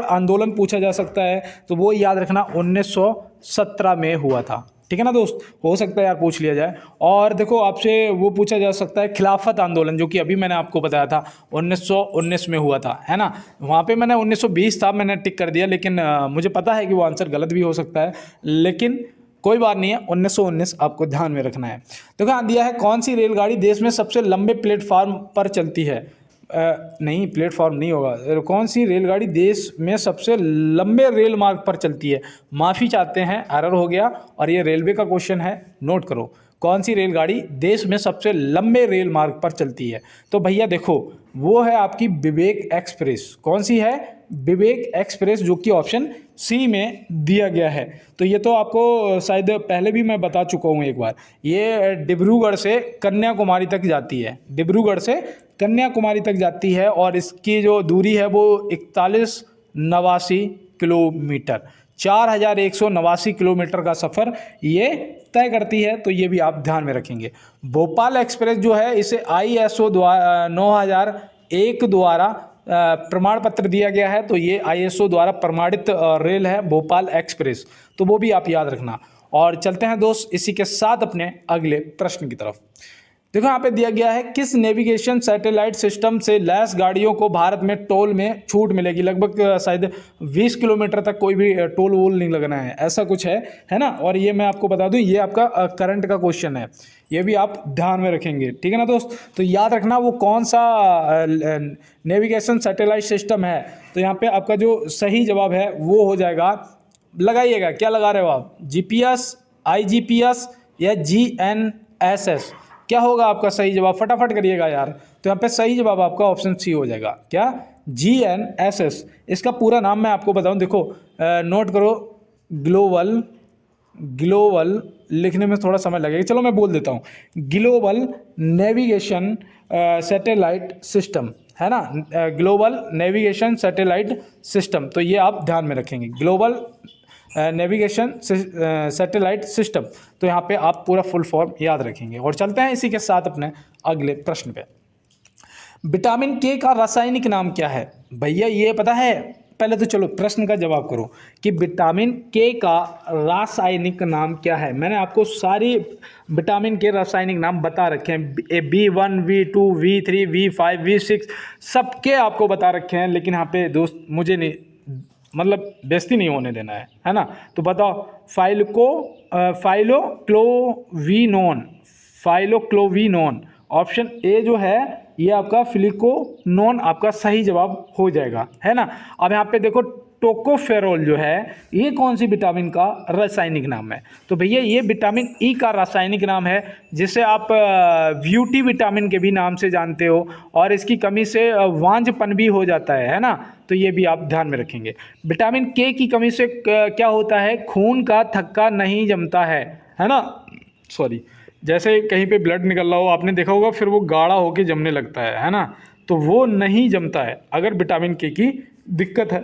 आंदोलन पूछा जा सकता है, तो वो याद रखना 1917 में हुआ था, ठीक है ना दोस्त, हो सकता है यार पूछ लिया जाए। और देखो आपसे वो पूछा जा सकता है खिलाफत आंदोलन, जो कि अभी मैंने आपको बताया था 1919 में हुआ था, है ना। वहाँ पे मैंने 1920 था, मैंने टिक कर दिया, लेकिन मुझे पता है कि वो आंसर गलत भी हो सकता है, लेकिन कोई बात नहीं है, 1919 आपको ध्यान में रखना है। देखो यहाँ दिया है, कौन सी रेलगाड़ी देश में सबसे लंबे प्लेटफार्म पर चलती है? नहीं, प्लेटफॉर्म नहीं होगा। कौन सी रेलगाड़ी देश में सबसे लंबे रेल मार्ग पर चलती है? माफ़ी चाहते हैं, एरर हो गया, और ये रेलवे का क्वेश्चन है, नोट करो। कौन सी रेलगाड़ी देश में सबसे लंबे रेल मार्ग पर चलती है? तो भैया देखो, वो है आपकी विवेक एक्सप्रेस। कौन सी है? विवेक एक्सप्रेस, जो कि ऑप्शन सी में दिया गया है। तो ये तो आपको शायद पहले भी मैं बता चुका हूँ एक बार। ये डिब्रूगढ़ से कन्याकुमारी तक जाती है, डिब्रूगढ़ से कन्याकुमारी तक जाती है, और इसकी जो दूरी है वो 4189 किलोमीटर, 4189 किलोमीटर का सफ़र ये तय करती है। तो ये भी आप ध्यान में रखेंगे। भोपाल एक्सप्रेस जो है, इसे ISO 9001 द्वारा प्रमाण पत्र दिया गया है। तो ये ISO द्वारा प्रमाणित रेल है भोपाल एक्सप्रेस, तो वो भी आप याद रखना। और चलते हैं दोस्त इसी के साथ अपने अगले प्रश्न की तरफ। देखो यहाँ पे दिया गया है, किस नेविगेशन सैटेलाइट सिस्टम से लैस गाड़ियों को भारत में टोल में छूट मिलेगी? लगभग शायद 20 किलोमीटर तक कोई भी टोल वोल नहीं लगना है, ऐसा कुछ है ना। और ये मैं आपको बता दूं, ये आपका करंट का क्वेश्चन है, ये भी आप ध्यान में रखेंगे, ठीक है ना दोस्त। तो याद रखना वो कौन सा नेविगेशन सैटेलाइट सिस्टम है। तो यहाँ पे आपका जो सही जवाब है वो हो जाएगा, लगाइएगा, क्या लगा रहे हो आप? GPS, IGPS या GNSS? क्या होगा आपका सही जवाब? फटाफट करिएगा यार। तो यहाँ पे सही जवाब आपका ऑप्शन सी हो जाएगा, क्या? GNSS। इसका पूरा नाम मैं आपको बताऊं, देखो नोट करो, ग्लोबल लिखने में थोड़ा समय लगेगा, चलो मैं बोल देता हूँ, ग्लोबल नेविगेशन सैटेलाइट सिस्टम, है ना, ग्लोबल नेविगेशन सैटेलाइट सिस्टम। तो ये आप ध्यान में रखेंगे, ग्लोबल नेविगेशन सैटेलाइट सिस्टम। तो यहाँ पे आप पूरा फुल फॉर्म याद रखेंगे। और चलते हैं इसी के साथ अपने अगले प्रश्न पे। विटामिन के का रासायनिक नाम क्या है? भैया ये पता है? पहले तो चलो प्रश्न का जवाब करो कि विटामिन के का रासायनिक नाम क्या है। मैंने आपको सारी विटामिन के रासायनिक नाम बता रखे हैं, B1, V2, V3, V5, V6 सबके आपको बता रखे हैं, लेकिन यहाँ पे दोस्त मुझे नहीं, मतलब बेइज्जती नहीं होने देना है ना। तो बताओ, फाइलोक्लोविनोन, ऑप्शन ए जो है ये आपका फ्लिकोनोन आपका सही जवाब हो जाएगा, है ना। अब यहाँ पे देखो, टोकोफेरोल जो है ये कौन सी विटामिन का रासायनिक नाम है? तो भैया ये विटामिन ई का रासायनिक नाम है, जिसे आप ब्यूटी विटामिन के भी नाम से जानते हो, और इसकी कमी से वांझपन भी हो जाता है ना। तो ये भी आप ध्यान में रखेंगे। विटामिन के की कमी से क्या होता है? खून का थक्का नहीं जमता है ना, सॉरी, जैसे कहीं पे ब्लड निकल रहा हो, आपने देखा होगा, फिर वो गाढ़ा होके जमने लगता है ना, तो वो नहीं जमता है अगर विटामिन के की दिक्कत है।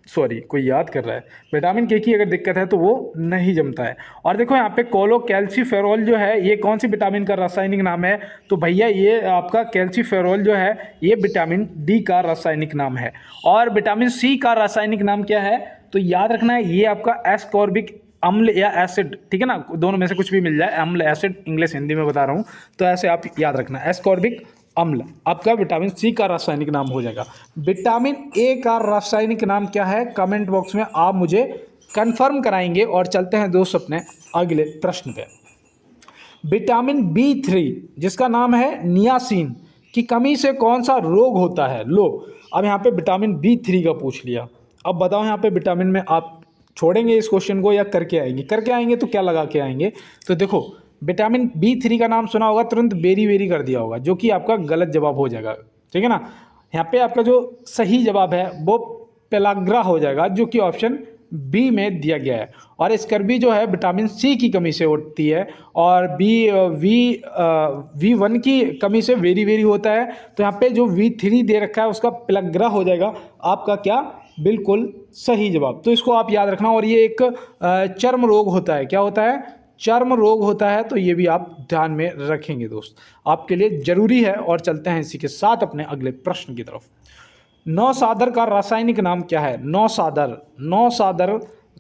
सॉरी, कोई याद कर रहा है, विटामिन के की अगर दिक्कत है तो वो नहीं जमता है। और देखो यहाँ पे कोलोकैल्सिफेरॉल जो है ये कौन सी विटामिन का रासायनिक नाम है? तो भैया ये आपका कैल्सिफेरॉल जो है ये विटामिन डी का रासायनिक नाम है। और विटामिन सी का रासायनिक नाम क्या है? तो याद रखना है ये आपका एस्कॉर्बिक अम्ल या एसिड, ठीक है ना, दोनों में से कुछ भी मिल जाए, अम्ल एसिड, इंग्लिश हिंदी में बता रहा हूँ, तो ऐसे आप याद रखना, एस्कॉर्बिक अम्ल आपका विटामिन सी का रासायनिक नाम हो जाएगा। विटामिन ए का रासायनिक नाम क्या है? कमेंट बॉक्स में आप मुझे कंफर्म कराएंगे और चलते हैं दोस्त अपने अगले प्रश्न पे। विटामिन B3 जिसका नाम है नियासिन की कमी से कौन सा रोग होता है? लो, अब यहाँ पे विटामिन B3 का पूछ लिया। अब बताओ यहाँ पे विटामिन में आप छोड़ेंगे इस क्वेश्चन को या करके आएंगे? करके आएंगे तो क्या लगा के आएंगे? तो देखो, विटामिन B3 का नाम सुना होगा, तुरंत बेरी बेरी कर दिया होगा, जो कि आपका गलत जवाब हो जाएगा। ठीक है ना। यहाँ पे आपका जो सही जवाब है वो पेलाग्रा हो जाएगा, जो कि ऑप्शन बी में दिया गया है। और स्कर्वी जो है विटामिन सी की कमी से होती है, और V1 की कमी से वेरी वेरी होता है। तो यहाँ पे जो V3 दे रखा है उसका पेलाग्रा हो जाएगा आपका क्या, बिल्कुल सही जवाब। तो इसको आप याद रखना। और ये एक चर्म रोग होता है। क्या होता है? चर्म रोग होता है। तो ये भी आप ध्यान में रखेंगे दोस्त, आपके लिए जरूरी है। और चलते हैं इसी के साथ अपने अगले प्रश्न की तरफ। नौसादर का रासायनिक नाम क्या है? नौसादर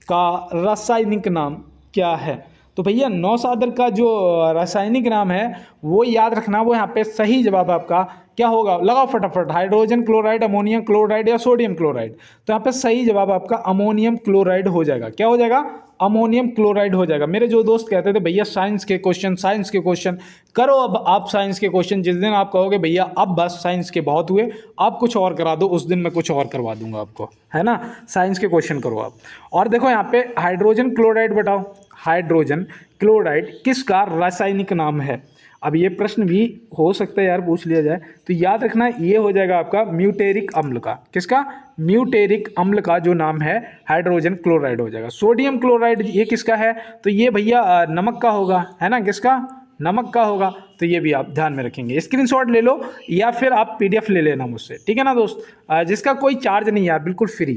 का रासायनिक नाम क्या है? तो भैया नौसादर का जो रासायनिक नाम है वो याद रखना, वो यहाँ पे सही जवाब आपका क्या होगा? लगाओ फटाफट। हाइड्रोजन क्लोराइड, अमोनियम क्लोराइड या सोडियम क्लोराइड? तो यहाँ पे सही जवाब आपका अमोनियम क्लोराइड हो जाएगा। क्या हो जाएगा? अमोनियम क्लोराइड हो जाएगा। मेरे जो दोस्त कहते थे भैया साइंस के क्वेश्चन करो, अब आप साइंस के क्वेश्चन, जिस दिन आप कहोगे भैया अब बस साइंस के बहुत हुए, आप कुछ और करा दो, उस दिन मैं कुछ और करवा दूंगा आपको, है ना। साइंस के क्वेश्चन करो आप। और देखो यहाँ पे हाइड्रोजन क्लोराइड बताओ, हाइड्रोजन क्लोराइड किसका रासायनिक नाम है? अब ये प्रश्न भी हो सकता है यार पूछ लिया जाए, तो याद रखना ये हो जाएगा आपका म्यूटेरिक अम्ल का। किसका? म्यूटेरिक अम्ल का जो नाम है हाइड्रोजन क्लोराइड हो जाएगा। सोडियम क्लोराइड ये किसका है? तो ये भैया नमक का होगा, है ना। किसका? नमक का होगा। तो ये भी आप ध्यान में रखेंगे। स्क्रीनशॉट ले लो या फिर आप PDF ले लेना मुझसे, ठीक है ना दोस्त। जिसका कोई चार्ज नहीं है, बिल्कुल फ्री,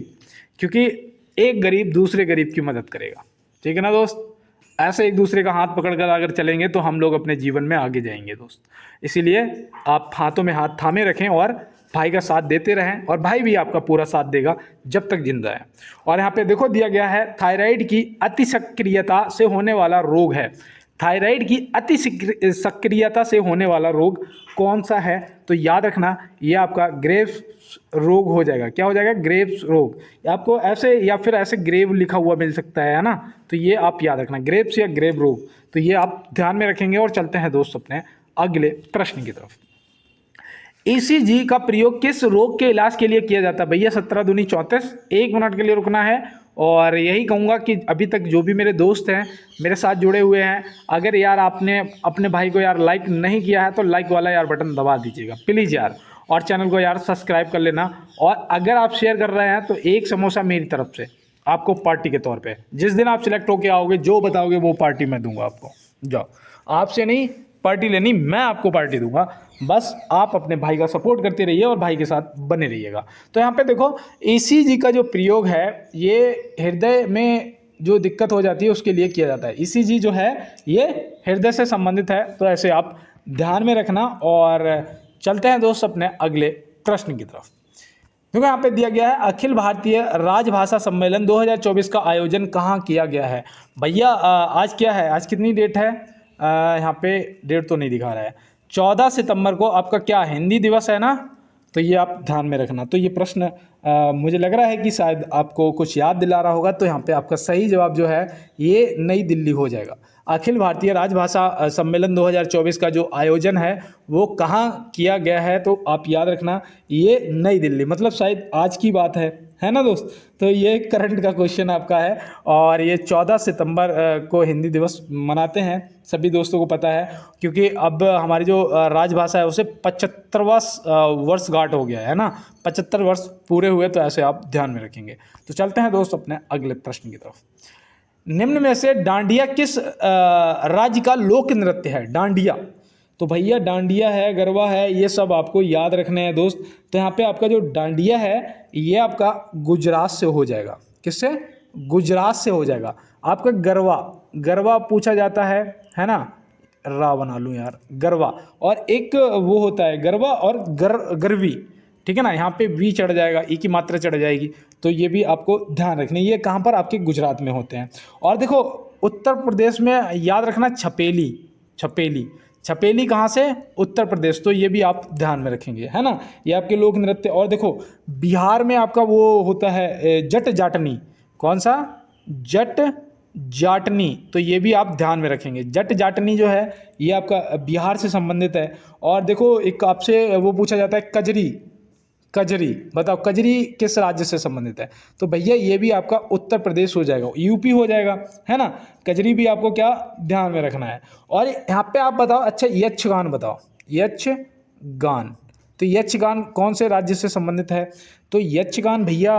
क्योंकि एक गरीब दूसरे गरीब की मदद करेगा, ठीक है ना दोस्त। ऐसे एक दूसरे का हाथ पकड़कर अगर चलेंगे तो हम लोग अपने जीवन में आगे जाएंगे दोस्त। इसीलिए आप हाथों में हाथ थामे रखें और भाई का साथ देते रहें, और भाई भी आपका पूरा साथ देगा जब तक जिंदा है। और यहाँ पे देखो दिया गया है थायराइड की अति सक्रियता से होने वाला रोग है। थायराइड की अति सक्रियता से होने वाला रोग कौन सा है? तो याद रखना ये आपका ग्रेव्स रोग हो जाएगा। क्या हो जाएगा? ग्रेव्स रोग। आपको ऐसे या फिर ऐसे ग्रेव लिखा हुआ मिल सकता है ना, तो ये आप याद रखना, ग्रेव्स या ग्रेव रोग। तो ये आप ध्यान में रखेंगे। और चलते हैं दोस्त अपने अगले प्रश्न की तरफ। ECG का प्रयोग किस रोग के इलाज के लिए किया जाता है? भैया 17 दूनी 34, 1 मिनट के लिए रुकना है। और यही कहूँगा कि अभी तक जो भी मेरे दोस्त हैं मेरे साथ जुड़े हुए हैं, अगर यार आपने अपने भाई को यार लाइक नहीं किया है तो लाइक वाला यार बटन दबा दीजिएगा प्लीज़ यार, और चैनल को यार सब्सक्राइब कर लेना। और अगर आप शेयर कर रहे हैं तो एक समोसा मेरी तरफ से आपको पार्टी के तौर पे, जिस दिन आप सिलेक्ट होके आओगे जो बताओगे वो पार्टी मैं दूंगा आपको। जाओ, आपसे नहीं पार्टी लेनी, मैं आपको पार्टी दूंगा। बस आप अपने भाई का सपोर्ट करते रहिए और भाई के साथ बने रहिएगा। तो यहाँ पे देखो ECG का जो प्रयोग है ये हृदय में जो दिक्कत हो जाती है उसके लिए किया जाता है। ECG जो है ये हृदय से संबंधित है, तो ऐसे आप ध्यान में रखना। और चलते हैं दोस्त अपने अगले प्रश्न की तरफ। क्योंकि यहाँ पे दिया गया है अखिल भारतीय राजभाषा सम्मेलन 2024 का आयोजन कहाँ किया गया है? भैया आज क्या है? आज कितनी डेट है? यहाँ पे डेट तो नहीं दिखा रहा है। 14 सितंबर को आपका क्या हिंदी दिवस है ना, तो ये आप ध्यान में रखना। तो ये प्रश्न मुझे लग रहा है कि शायद आपको कुछ याद दिला रहा होगा। तो यहाँ पे आपका सही जवाब जो है ये नई दिल्ली हो जाएगा। अखिल भारतीय राजभाषा सम्मेलन 2024 का जो आयोजन है वो कहाँ किया गया है? तो आप याद रखना ये नई दिल्ली, मतलब शायद आज की बात है ना दोस्त। तो ये करंट का क्वेश्चन आपका है। और ये 14 सितंबर को हिंदी दिवस मनाते हैं, सभी दोस्तों को पता है, क्योंकि अब हमारी जो राजभाषा है उसे 75वां वर्षगांठ हो गया है ना, 75 वर्ष पूरे हुए। तो ऐसे आप ध्यान में रखेंगे। तो चलते हैं दोस्त अपने अगले प्रश्न की तरफ। निम्न में से डांडिया किस राज्य का लोक नृत्य है? डांडिया, तो भैया डांडिया है, गरबा है, ये सब आपको याद रखने हैं दोस्त। तो यहाँ पे आपका जो डांडिया है ये आपका गुजरात से हो जाएगा। किससे? गुजरात से हो जाएगा। आपका गरबा पूछा जाता है ना, रा बना लूँ यार, गरबा। और एक वो होता है गरबा और गरवी, ठीक है ना, यहाँ पे वी चढ़ जाएगा, ई की मात्रा चढ़ जाएगी। तो ये भी आपको ध्यान रखनी है। ये कहाँ पर? आपके गुजरात में होते हैं। और देखो उत्तर प्रदेश में याद रखना छपेली कहाँ से? उत्तर प्रदेश। तो ये भी आप ध्यान में रखेंगे, है ना, ये आपके लोक नृत्य। और देखो बिहार में आपका वो होता है जट जाटनी। कौन सा? जट जाटनी, तो ये भी आप ध्यान में रखेंगे। जट जाटनी जो है ये आपका बिहार से संबंधित है। और देखो एक आपसे वो पूछा जाता है कजरी, कजरी बताओ कजरी किस राज्य से संबंधित है, तो भैया ये भी आपका उत्तर प्रदेश हो जाएगा, यूपी हो जाएगा, है ना। कजरी भी आपको क्या ध्यान में रखना है। और यहाँ पे आप बताओ, अच्छा यक्षगान बताओ, यक्षगान, तो यक्षगान कौन से राज्य से संबंधित है, तो यक्षगान भैया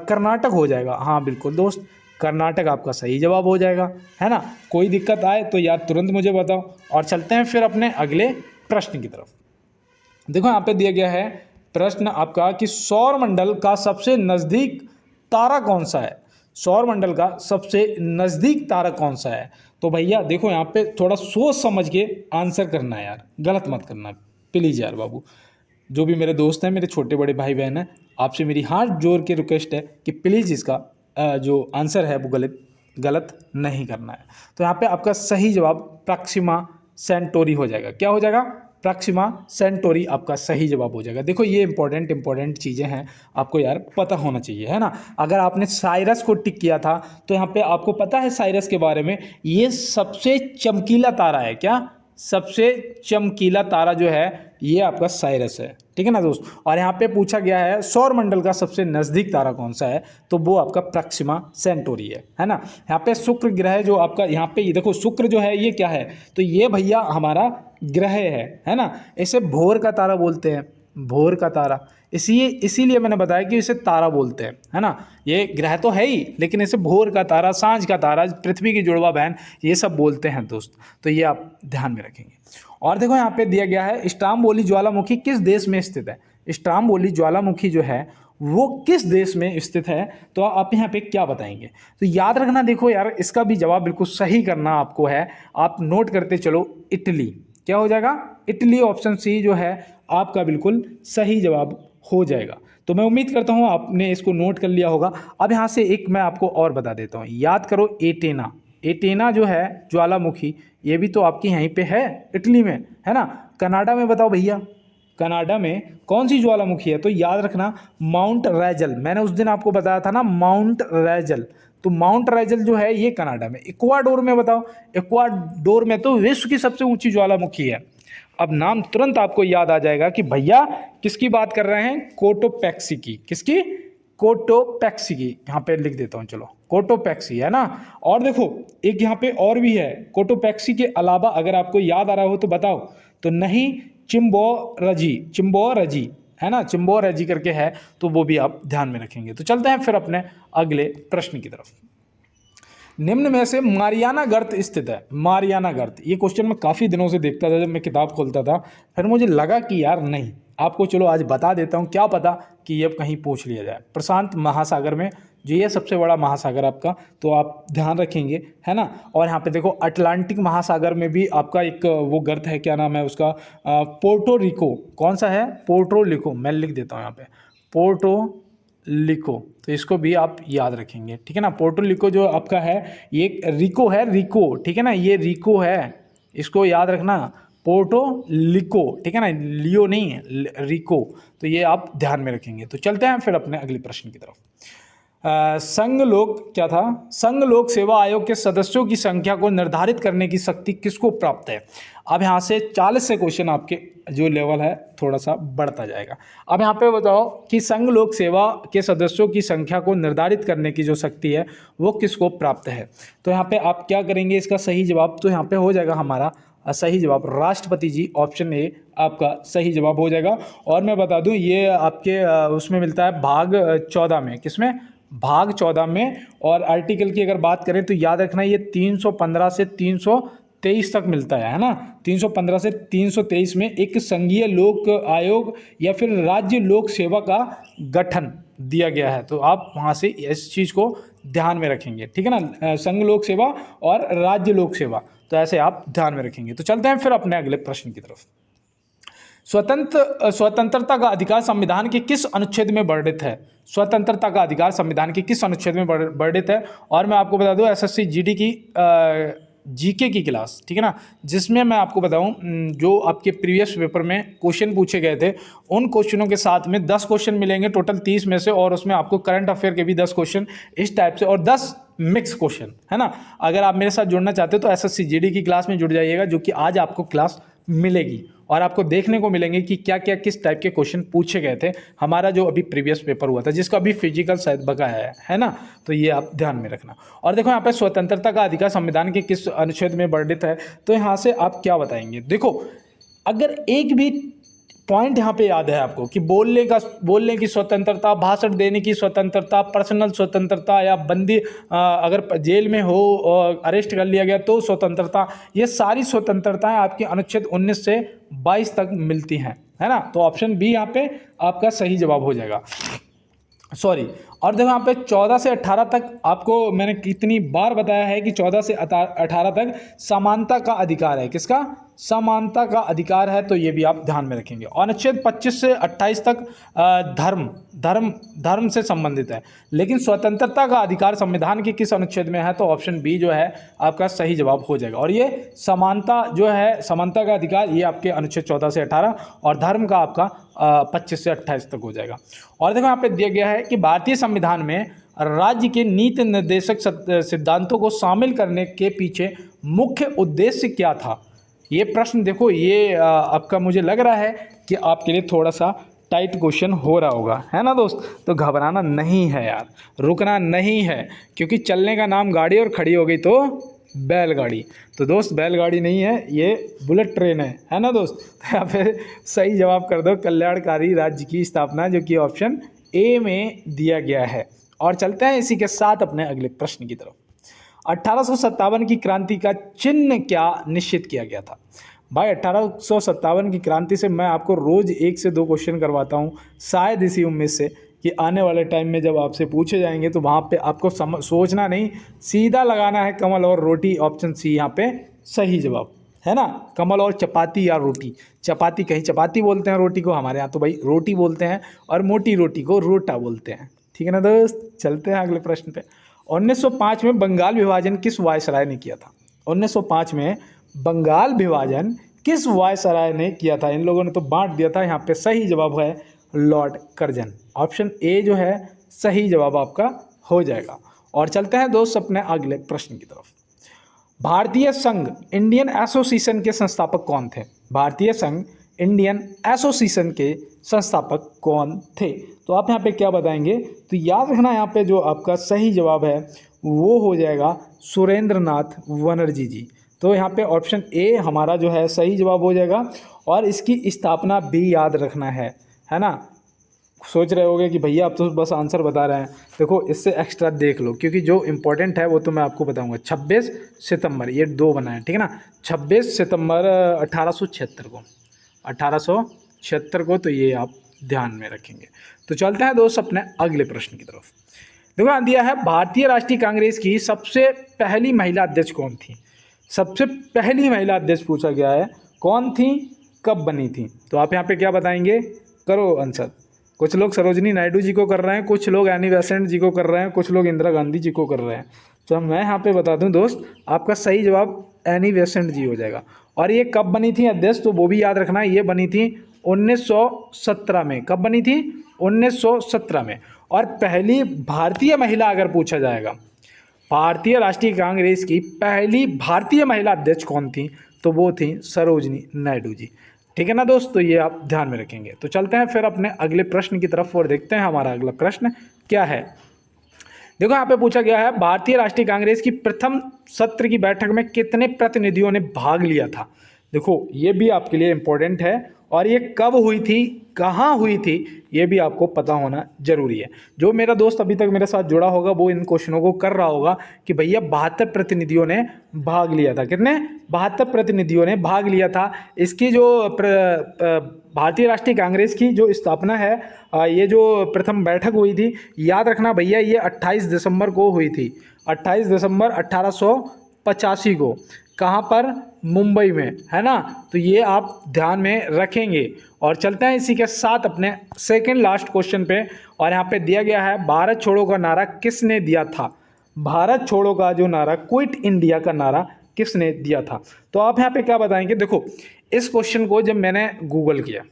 कर्नाटक हो जाएगा। हाँ बिल्कुल दोस्त, कर्नाटक आपका सही जवाब हो जाएगा, है ना। कोई दिक्कत आए तो यार तुरंत मुझे बताओ। और चलते हैं फिर अपने अगले प्रश्न की तरफ। देखो यहाँ पे दिया गया है प्रश्न आपका कि सौर मंडल का सबसे नज़दीक तारा कौन सा है, सौर मंडल का सबसे नज़दीक तारा कौन सा है। तो भैया देखो यहाँ पे थोड़ा सोच समझ के आंसर करना है यार, गलत मत करना प्लीज़ यार बाबू। जो भी मेरे दोस्त हैं, मेरे छोटे बड़े भाई बहन हैं, आपसे मेरी हाथ जोड़ के रिक्वेस्ट है कि प्लीज़ इसका जो आंसर है वो गलत नहीं करना है। तो यहाँ पे आपका सही जवाब प्रॉक्सिमा सेंटोरी हो जाएगा। क्या हो जाएगा, प्रॉक्सिमा सेंटोरी आपका सही जवाब हो जाएगा। देखो ये इंपॉर्टेंट चीज़ें हैं, आपको यार पता होना चाहिए, है ना। अगर आपने साइरस को टिक किया था तो यहाँ पे आपको पता है साइरस के बारे में, ये सबसे चमकीला तारा है। क्या, सबसे चमकीला तारा जो है ये आपका साइरस है, ठीक है ना दोस्त। और यहाँ पे पूछा गया है सौर मंडल का सबसे नज़दीक तारा कौन सा है, तो वो आपका प्रॉक्सिमा सेंटोरी है ना। यहाँ पे शुक्र ग्रह जो आपका, यहाँ पे ये देखो शुक्र जो है ये क्या है, तो ये भैया हमारा ग्रह है ना। इसे भोर का तारा बोलते हैं, भोर का तारा, इसीलिए मैंने बताया कि इसे तारा बोलते हैं, है ना। ये ग्रह तो है ही, लेकिन इसे भोर का तारा, सांझ का तारा, पृथ्वी की जुड़वा बहन, ये सब बोलते हैं दोस्त। तो ये आप ध्यान में रखेंगे। और देखो यहाँ पे दिया गया है स्ट्रामबोली ज्वालामुखी किस देश में स्थित है, स्ट्रामबोली ज्वालामुखी जो है वो किस देश में स्थित है, तो आप यहाँ पे क्या बताएंगे। तो याद रखना, देखो यार इसका भी जवाब बिल्कुल सही करना आपको है, आप नोट करते चलो, इटली। क्या हो जाएगा, इटली, ऑप्शन सी जो है आपका बिल्कुल सही जवाब हो जाएगा। तो मैं उम्मीद करता हूँ आपने इसको नोट कर लिया होगा। अब यहाँ से एक मैं आपको और बता देता हूँ, याद करो एटेना, एटेना जो है ज्वालामुखी, ये भी तो आपकी यहीं पे है, इटली में, है ना। कनाडा में बताओ भैया, कनाडा में कौन सी ज्वालामुखी है, तो याद रखना माउंट रैजल, मैंने उस दिन आपको बताया था ना माउंट रैजल, तो माउंट रैजल जो है ये कनाडा में। इक्वाडोर में बताओ, इक्वाडोर में तो विश्व की सबसे ऊंची ज्वालामुखी है। अब नाम तुरंत आपको याद आ जाएगा कि भैया किसकी बात कर रहे हैं, कोटोपैक्सी की, किसकी, कोटोपैक्सी की, यहाँ पे लिख देता हूँ चलो, कोटोपैक्सी, है ना। और देखो एक यहाँ पे और भी है, कोटोपैक्सी के अलावा अगर आपको याद आ रहा हो तो बताओ, तो नहीं, चिम्बोरजी, चिम्बोरजी, है ना, चिम्बोरजी करके है, तो वो भी आप ध्यान में रखेंगे। तो चलते हैं फिर अपने अगले प्रश्न की तरफ। निम्न में से मारियाना गर्त स्थित है, मारियाना गर्त, ये क्वेश्चन मैं काफ़ी दिनों से देखता था जब मैं किताब खोलता था, फिर मुझे लगा कि यार नहीं, आपको चलो आज बता देता हूँ, क्या पता कि ये कहीं पूछ लिया जाए। प्रशांत महासागर में, जो ये सबसे बड़ा महासागर आपका, तो आप ध्यान रखेंगे, है ना। और यहाँ पे देखो अटलांटिक महासागर में भी आपका एक वो गर्त है, क्या नाम है उसका, पोर्टो रिको, कौन सा है, पोर्टो रिको, मैं लिख देता हूँ यहाँ पे, पोर्टो लिको, तो इसको भी आप याद रखेंगे, ठीक है ना। पोर्टो लिको जो आपका है ये रिको है, रिको, ठीक है ना, ये रिको है, इसको याद रखना, पोर्टो लिको, ठीक है ना, लियो नहीं है, रिको, तो ये आप ध्यान में रखेंगे। तो चलते हैं फिर अपने अगले प्रश्न की तरफ। संघ लोक क्या था, संघ लोक सेवा आयोग के सदस्यों की संख्या को निर्धारित करने की शक्ति किसको प्राप्त है। अब यहाँ से 40 से क्वेश्चन आपके जो लेवल है थोड़ा सा बढ़ता जाएगा। अब यहाँ पे बताओ कि संघ लोक सेवा के सदस्यों की संख्या को निर्धारित करने की जो शक्ति है वो किसको प्राप्त है। तो यहाँ पे आप क्या करेंगे, इसका सही जवाब तो यहाँ पे हो जाएगा हमारा सही जवाब राष्ट्रपति जी, ऑप्शन ए आपका सही जवाब हो जाएगा। और मैं बता दूं ये आपके उसमें मिलता है भाग 14 में, किसमें, भाग 14 में। और आर्टिकल की अगर बात करें तो याद रखना ये 315 से 323 तक मिलता है ना। 315 से 323 में एक संघीय लोक आयोग या फिर राज्य लोक सेवा का गठन दिया गया है, तो आप वहाँ से इस चीज़ को ध्यान में रखेंगे, ठीक है ना, संघ लोक सेवा और राज्य लोक सेवा, तो ऐसे आप ध्यान में रखेंगे। तो चलते हैं फिर अपने अगले प्रश्न की तरफ। स्वतंत्रता का अधिकार संविधान के किस अनुच्छेद में वर्णित है, स्वतंत्रता का अधिकार संविधान के किस अनुच्छेद में वर्णित है। और मैं आपको बता दूं एसएससी जीडी की जीके की क्लास, ठीक है ना, जिसमें मैं आपको बताऊं जो आपके प्रीवियस पेपर में क्वेश्चन पूछे गए थे उन क्वेश्चनों के साथ में 10 क्वेश्चन मिलेंगे टोटल 30 में से, और उसमें आपको करंट अफेयर के भी 10 क्वेश्चन इस टाइप से, और 10 मिक्स क्वेश्चन, है ना। अगर आप मेरे साथ जुड़ना चाहते हो तो एसएससी जीडी की क्लास में जुड़ जाइएगा, जो कि आज आपको क्लास मिलेगी और आपको देखने को मिलेंगे कि क्या क्या किस टाइप के क्वेश्चन पूछे गए थे। हमारा जो अभी प्रीवियस पेपर हुआ था जिसका अभी फिजिकल शायद बकाया है ना, तो ये आप ध्यान में रखना। और देखो यहाँ पे स्वतंत्रता का अधिकार संविधान के किस अनुच्छेद में वर्णित है, तो यहाँ से आप क्या बताएंगे। देखो अगर एक भी पॉइंट यहाँ पे याद है आपको कि बोलने की स्वतंत्रता, भाषण देने की स्वतंत्रता, पर्सनल स्वतंत्रता, या बंदी अगर जेल में हो और अरेस्ट कर लिया गया तो स्वतंत्रता, ये सारी स्वतंत्रताएं आपकी अनुच्छेद 19 से 22 तक मिलती हैं, है ना। तो ऑप्शन बी यहाँ पे आपका सही जवाब हो जाएगा, सॉरी। और देखो यहाँ पे 14 से 18 तक आपको मैंने कितनी बार बताया है कि 14 से 18 तक समानता का अधिकार है। किसका? समानता का अधिकार है, तो ये भी आप ध्यान में रखेंगे। और अनुच्छेद 25 से 28 तक धर्म से संबंधित है, लेकिन स्वतंत्रता का अधिकार संविधान के किस अनुच्छेद में है, तो ऑप्शन बी जो है आपका सही जवाब हो जाएगा। और ये समानता जो है, समानता का अधिकार, ये आपके अनुच्छेद 14 से 18, और धर्म का आपका 25 से 28 तक हो जाएगा। और देखो यहाँ पे दिया गया है कि भारतीय संविधान में राज्य के नीति निर्देशक सिद्धांतों को शामिल करने के पीछे मुख्य उद्देश्य क्या था। ये प्रश्न देखो, ये आपका मुझे लग रहा है कि आपके लिए थोड़ा सा टाइट क्वेश्चन हो रहा होगा, है ना दोस्त। तो घबराना नहीं है यार, रुकना नहीं है, क्योंकि चलने का नाम गाड़ी और खड़ी हो गई तो बैलगाड़ी। तो दोस्त बैलगाड़ी नहीं है, ये बुलेट ट्रेन है ना दोस्त। तो यहाँ पे सही जवाब कर दो, कल्याणकारी राज्य की स्थापना, जो कि ऑप्शन ए में दिया गया है। और चलते हैं इसी के साथ अपने अगले प्रश्न की तरफ। 1857 की क्रांति का चिन्ह क्या निश्चित किया गया था। भाई 1857 की क्रांति से मैं आपको रोज 1 से 2 क्वेश्चन करवाता हूँ, शायद इसी उम्मीद से कि आने वाले टाइम में जब आपसे पूछे जाएंगे तो वहाँ पे आपको सोचना नहीं, सीधा लगाना है कमल और रोटी, ऑप्शन सी यहाँ पे सही जवाब है ना। कमल और चपाती या रोटी, चपाती कहीं चपाती बोलते हैं रोटी को, हमारे यहाँ तो भाई रोटी बोलते हैं, और मोटी रोटी को रोटा बोलते हैं, ठीक है ना दोस्त। चलते हैं अगले प्रश्न पे। 1905 में बंगाल विभाजन किस वायसराय ने किया था। 1905 में बंगाल विभाजन किस वायसराय ने किया था। इन लोगों ने तो बांट दिया था। यहाँ पे सही जवाब है लॉर्ड कर्जन, ऑप्शन ए जो है सही जवाब आपका हो जाएगा। और चलते हैं दोस्त अपने अगले प्रश्न की तरफ। भारतीय संघ इंडियन एसोसिएशन के संस्थापक कौन थे। भारतीय संघ इंडियन एसोसिएशन के संस्थापक कौन थे, तो आप यहाँ पे क्या बताएंगे। तो याद रखना यहाँ पे जो आपका सही जवाब है वो हो जाएगा सुरेंद्र नाथ बनर्जी जी। तो यहाँ पे ऑप्शन ए हमारा जो है सही जवाब हो जाएगा। और इसकी स्थापना भी याद रखना है ना। सोच रहे होगे कि भैया आप तो बस आंसर बता रहे हैं, देखो इससे एक्स्ट्रा देख लो, क्योंकि जो इंपॉर्टेंट है वो तो मैं आपको बताऊंगा। 26 सितंबर ये 2 बना है, ठीक है ना। 26 सितंबर 1876 को, तो ये आप ध्यान में रखेंगे। तो चलते हैं दोस्त अपने अगले प्रश्न की तरफ। देखो यहाँ दिया है भारतीय राष्ट्रीय कांग्रेस की सबसे पहली महिला अध्यक्ष कौन थी। सबसे पहली महिला अध्यक्ष पूछा गया है, कौन थी, कब बनी थी। तो आप यहाँ पे क्या बताएंगे, करो आंसर। कुछ लोग सरोजिनी नायडू जी को कर रहे हैं, कुछ लोग एनी बेसेंट जी को कर रहे हैं, कुछ लोग इंदिरा गांधी जी को कर रहे हैं। तो मैं यहाँ पे बता दूं दोस्त, आपका सही जवाब एनी बेसेंट जी हो जाएगा। और ये कब बनी थी अध्यक्ष, तो वो भी याद रखना है, ये बनी थी 1917 में। कब बनी थी, 1917 में। और पहली भारतीय महिला अगर पूछा जाएगा, भारतीय राष्ट्रीय कांग्रेस की पहली भारतीय महिला अध्यक्ष कौन थी, तो वो थी सरोजिनी नायडू जी, ठीक है ना दोस्त। तो ये आप ध्यान में रखेंगे। तो चलते हैं फिर अपने अगले प्रश्न की तरफ और देखते हैं हमारा अगला प्रश्न क्या है। देखो यहाँ पे पूछा गया है भारतीय राष्ट्रीय कांग्रेस की प्रथम सत्र की बैठक में कितने प्रतिनिधियों ने भाग लिया था। देखो ये भी आपके लिए इम्पोर्टेंट है, और ये कब हुई थी, कहाँ हुई थी, ये भी आपको पता होना जरूरी है। जो मेरा दोस्त अभी तक मेरे साथ जुड़ा होगा वो इन क्वेश्चनों को कर रहा होगा कि भैया 72 प्रतिनिधियों ने भाग लिया था। कितने, 72 प्रतिनिधियों ने भाग लिया था। इसकी जो भारतीय राष्ट्रीय कांग्रेस की जो स्थापना है, ये जो प्रथम बैठक हुई थी, याद रखना भैया ये 28 दिसंबर को हुई थी। 28 दिसंबर 1885 को। कहाँ पर, मुंबई में, है ना। तो ये आप ध्यान में रखेंगे। और चलते हैं इसी के साथ अपने सेकंड लास्ट क्वेश्चन पे। और यहाँ पे दिया गया है भारत छोड़ो का नारा किसने दिया था। भारत छोड़ो का जो नारा, क्विट इंडिया का नारा किसने दिया था? तो आप यहाँ पे क्या बताएंगे? देखो, इस क्वेश्चन को जब मैंने गूगल किया,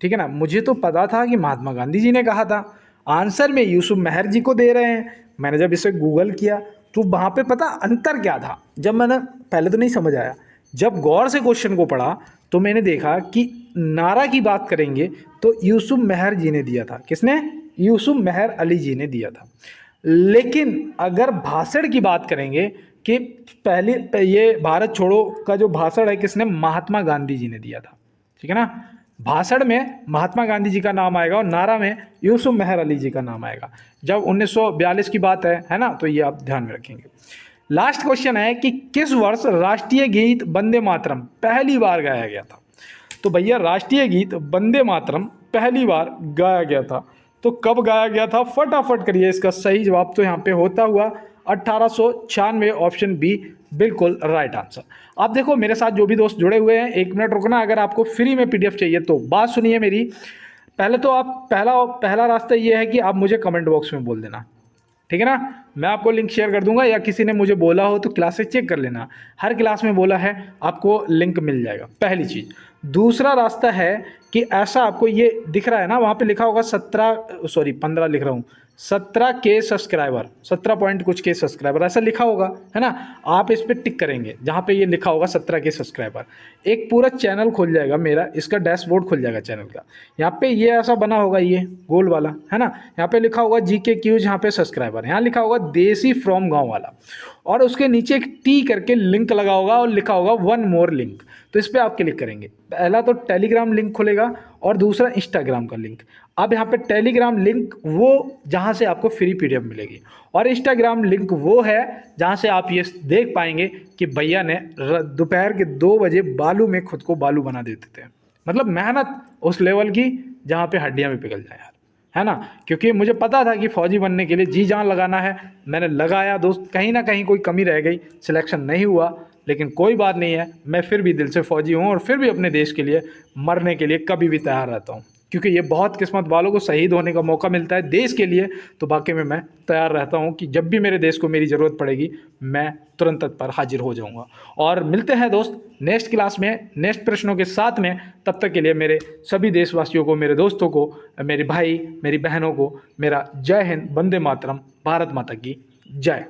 ठीक है ना, मुझे तो पता था कि महात्मा गांधी जी ने कहा था, आंसर में यूसुफ मेहर जी को दे रहे हैं। मैंने जब इसे गूगल किया तो वहाँ पे पता अंतर क्या था, जब मैंने पहले तो नहीं समझ आया, जब गौर से क्वेश्चन को पढ़ा तो मैंने देखा कि नारा की बात करेंगे तो यूसुफ मेहर जी ने दिया था। किसने? यूसुफ मेहर अली जी ने दिया था। लेकिन अगर भाषण की बात करेंगे कि पहले ये भारत छोड़ो का जो भाषण है किसने? महात्मा गांधी जी ने दिया था। ठीक है ना, भाषण में महात्मा गांधी जी का नाम आएगा और नारा में यूसुफ मेहर अली जी का नाम आएगा। जब 1942 की बात है ना, तो ये आप ध्यान में रखेंगे। लास्ट क्वेश्चन है कि किस वर्ष राष्ट्रीय गीत वंदे मातरम पहली बार गाया गया था? तो भैया राष्ट्रीय गीत वंदे मातरम पहली बार गाया गया था, तो कब गाया गया था? फटाफट करिए, इसका सही जवाब तो यहाँ पे होता हुआ 1896, ऑप्शन बी बिल्कुल राइट आंसर। आप देखो मेरे साथ जो भी दोस्त जुड़े हुए हैं, 1 मिनट रुकना, अगर आपको फ्री में पीडीएफ चाहिए तो बात सुनिए मेरी। पहले तो आप पहला रास्ता ये है कि आप मुझे कमेंट बॉक्स में बोल देना, ठीक है ना, मैं आपको लिंक शेयर कर दूंगा, या किसी ने मुझे बोला हो तो क्लासेस चेक कर लेना, हर क्लास में बोला है, आपको लिंक मिल जाएगा, पहली चीज़। दूसरा रास्ता है कि ऐसा आपको ये दिख रहा है ना, वहाँ पे लिखा होगा 15 लिख रहा हूँ, 17 के सब्सक्राइबर, 17 पॉइंट कुछ के सब्सक्राइबर ऐसा लिखा होगा, है ना। आप इस पर टिक करेंगे जहाँ पे ये लिखा होगा 17 के सब्सक्राइबर, एक पूरा चैनल खुल जाएगा मेरा, इसका डैशबोर्ड खुल जाएगा चैनल का। यहाँ पे ये ऐसा बना होगा, ये गोल वाला, है ना, यहाँ पे लिखा होगा जीके क्यूज, यहाँ पे सब्सक्राइबर, यहाँ लिखा होगा देसी फ्रॉम गाँव वाला, और उसके नीचे एक टी करके लिंक लगा होगा और लिखा होगा 1 मोर लिंक। तो इस पर आप क्लिक करेंगे, पहला तो टेलीग्राम लिंक खुलेगा और दूसरा इंस्टाग्राम का लिंक। अब यहाँ पे टेलीग्राम लिंक वो जहाँ से आपको फ्री पीडीएफ मिलेगी, और इंस्टाग्राम लिंक वो है जहाँ से आप ये देख पाएंगे कि भैया ने दोपहर के 2 बजे बालू में खुद को बालू बना देते थे। मतलब मेहनत उस लेवल की जहाँ पे हड्डियाँ भी पिघल जाए यार, है ना। क्योंकि मुझे पता था कि फौजी बनने के लिए जी जान लगाना है, मैंने लगाया दोस्त, कहीं ना कहीं कोई कमी रह गई, सिलेक्शन नहीं हुआ, लेकिन कोई बात नहीं है, मैं फिर भी दिल से फौजी हूँ और फिर भी अपने देश के लिए मरने के लिए कभी भी तैयार रहता हूँ, क्योंकि ये बहुत किस्मत वालों को शहीद होने का मौका मिलता है देश के लिए, तो वाकई में मैं तैयार रहता हूँ कि जब भी मेरे देश को मेरी ज़रूरत पड़ेगी मैं तुरंत तत्पर हाजिर हो जाऊँगा। और मिलते हैं दोस्त नेक्स्ट क्लास में नेक्स्ट प्रश्नों के साथ में, तब तक के लिए मेरे सभी देशवासियों को, मेरे दोस्तों को, मेरे भाई मेरी बहनों को मेरा जय हिंद, वंदे मातरम, भारत माता की जय।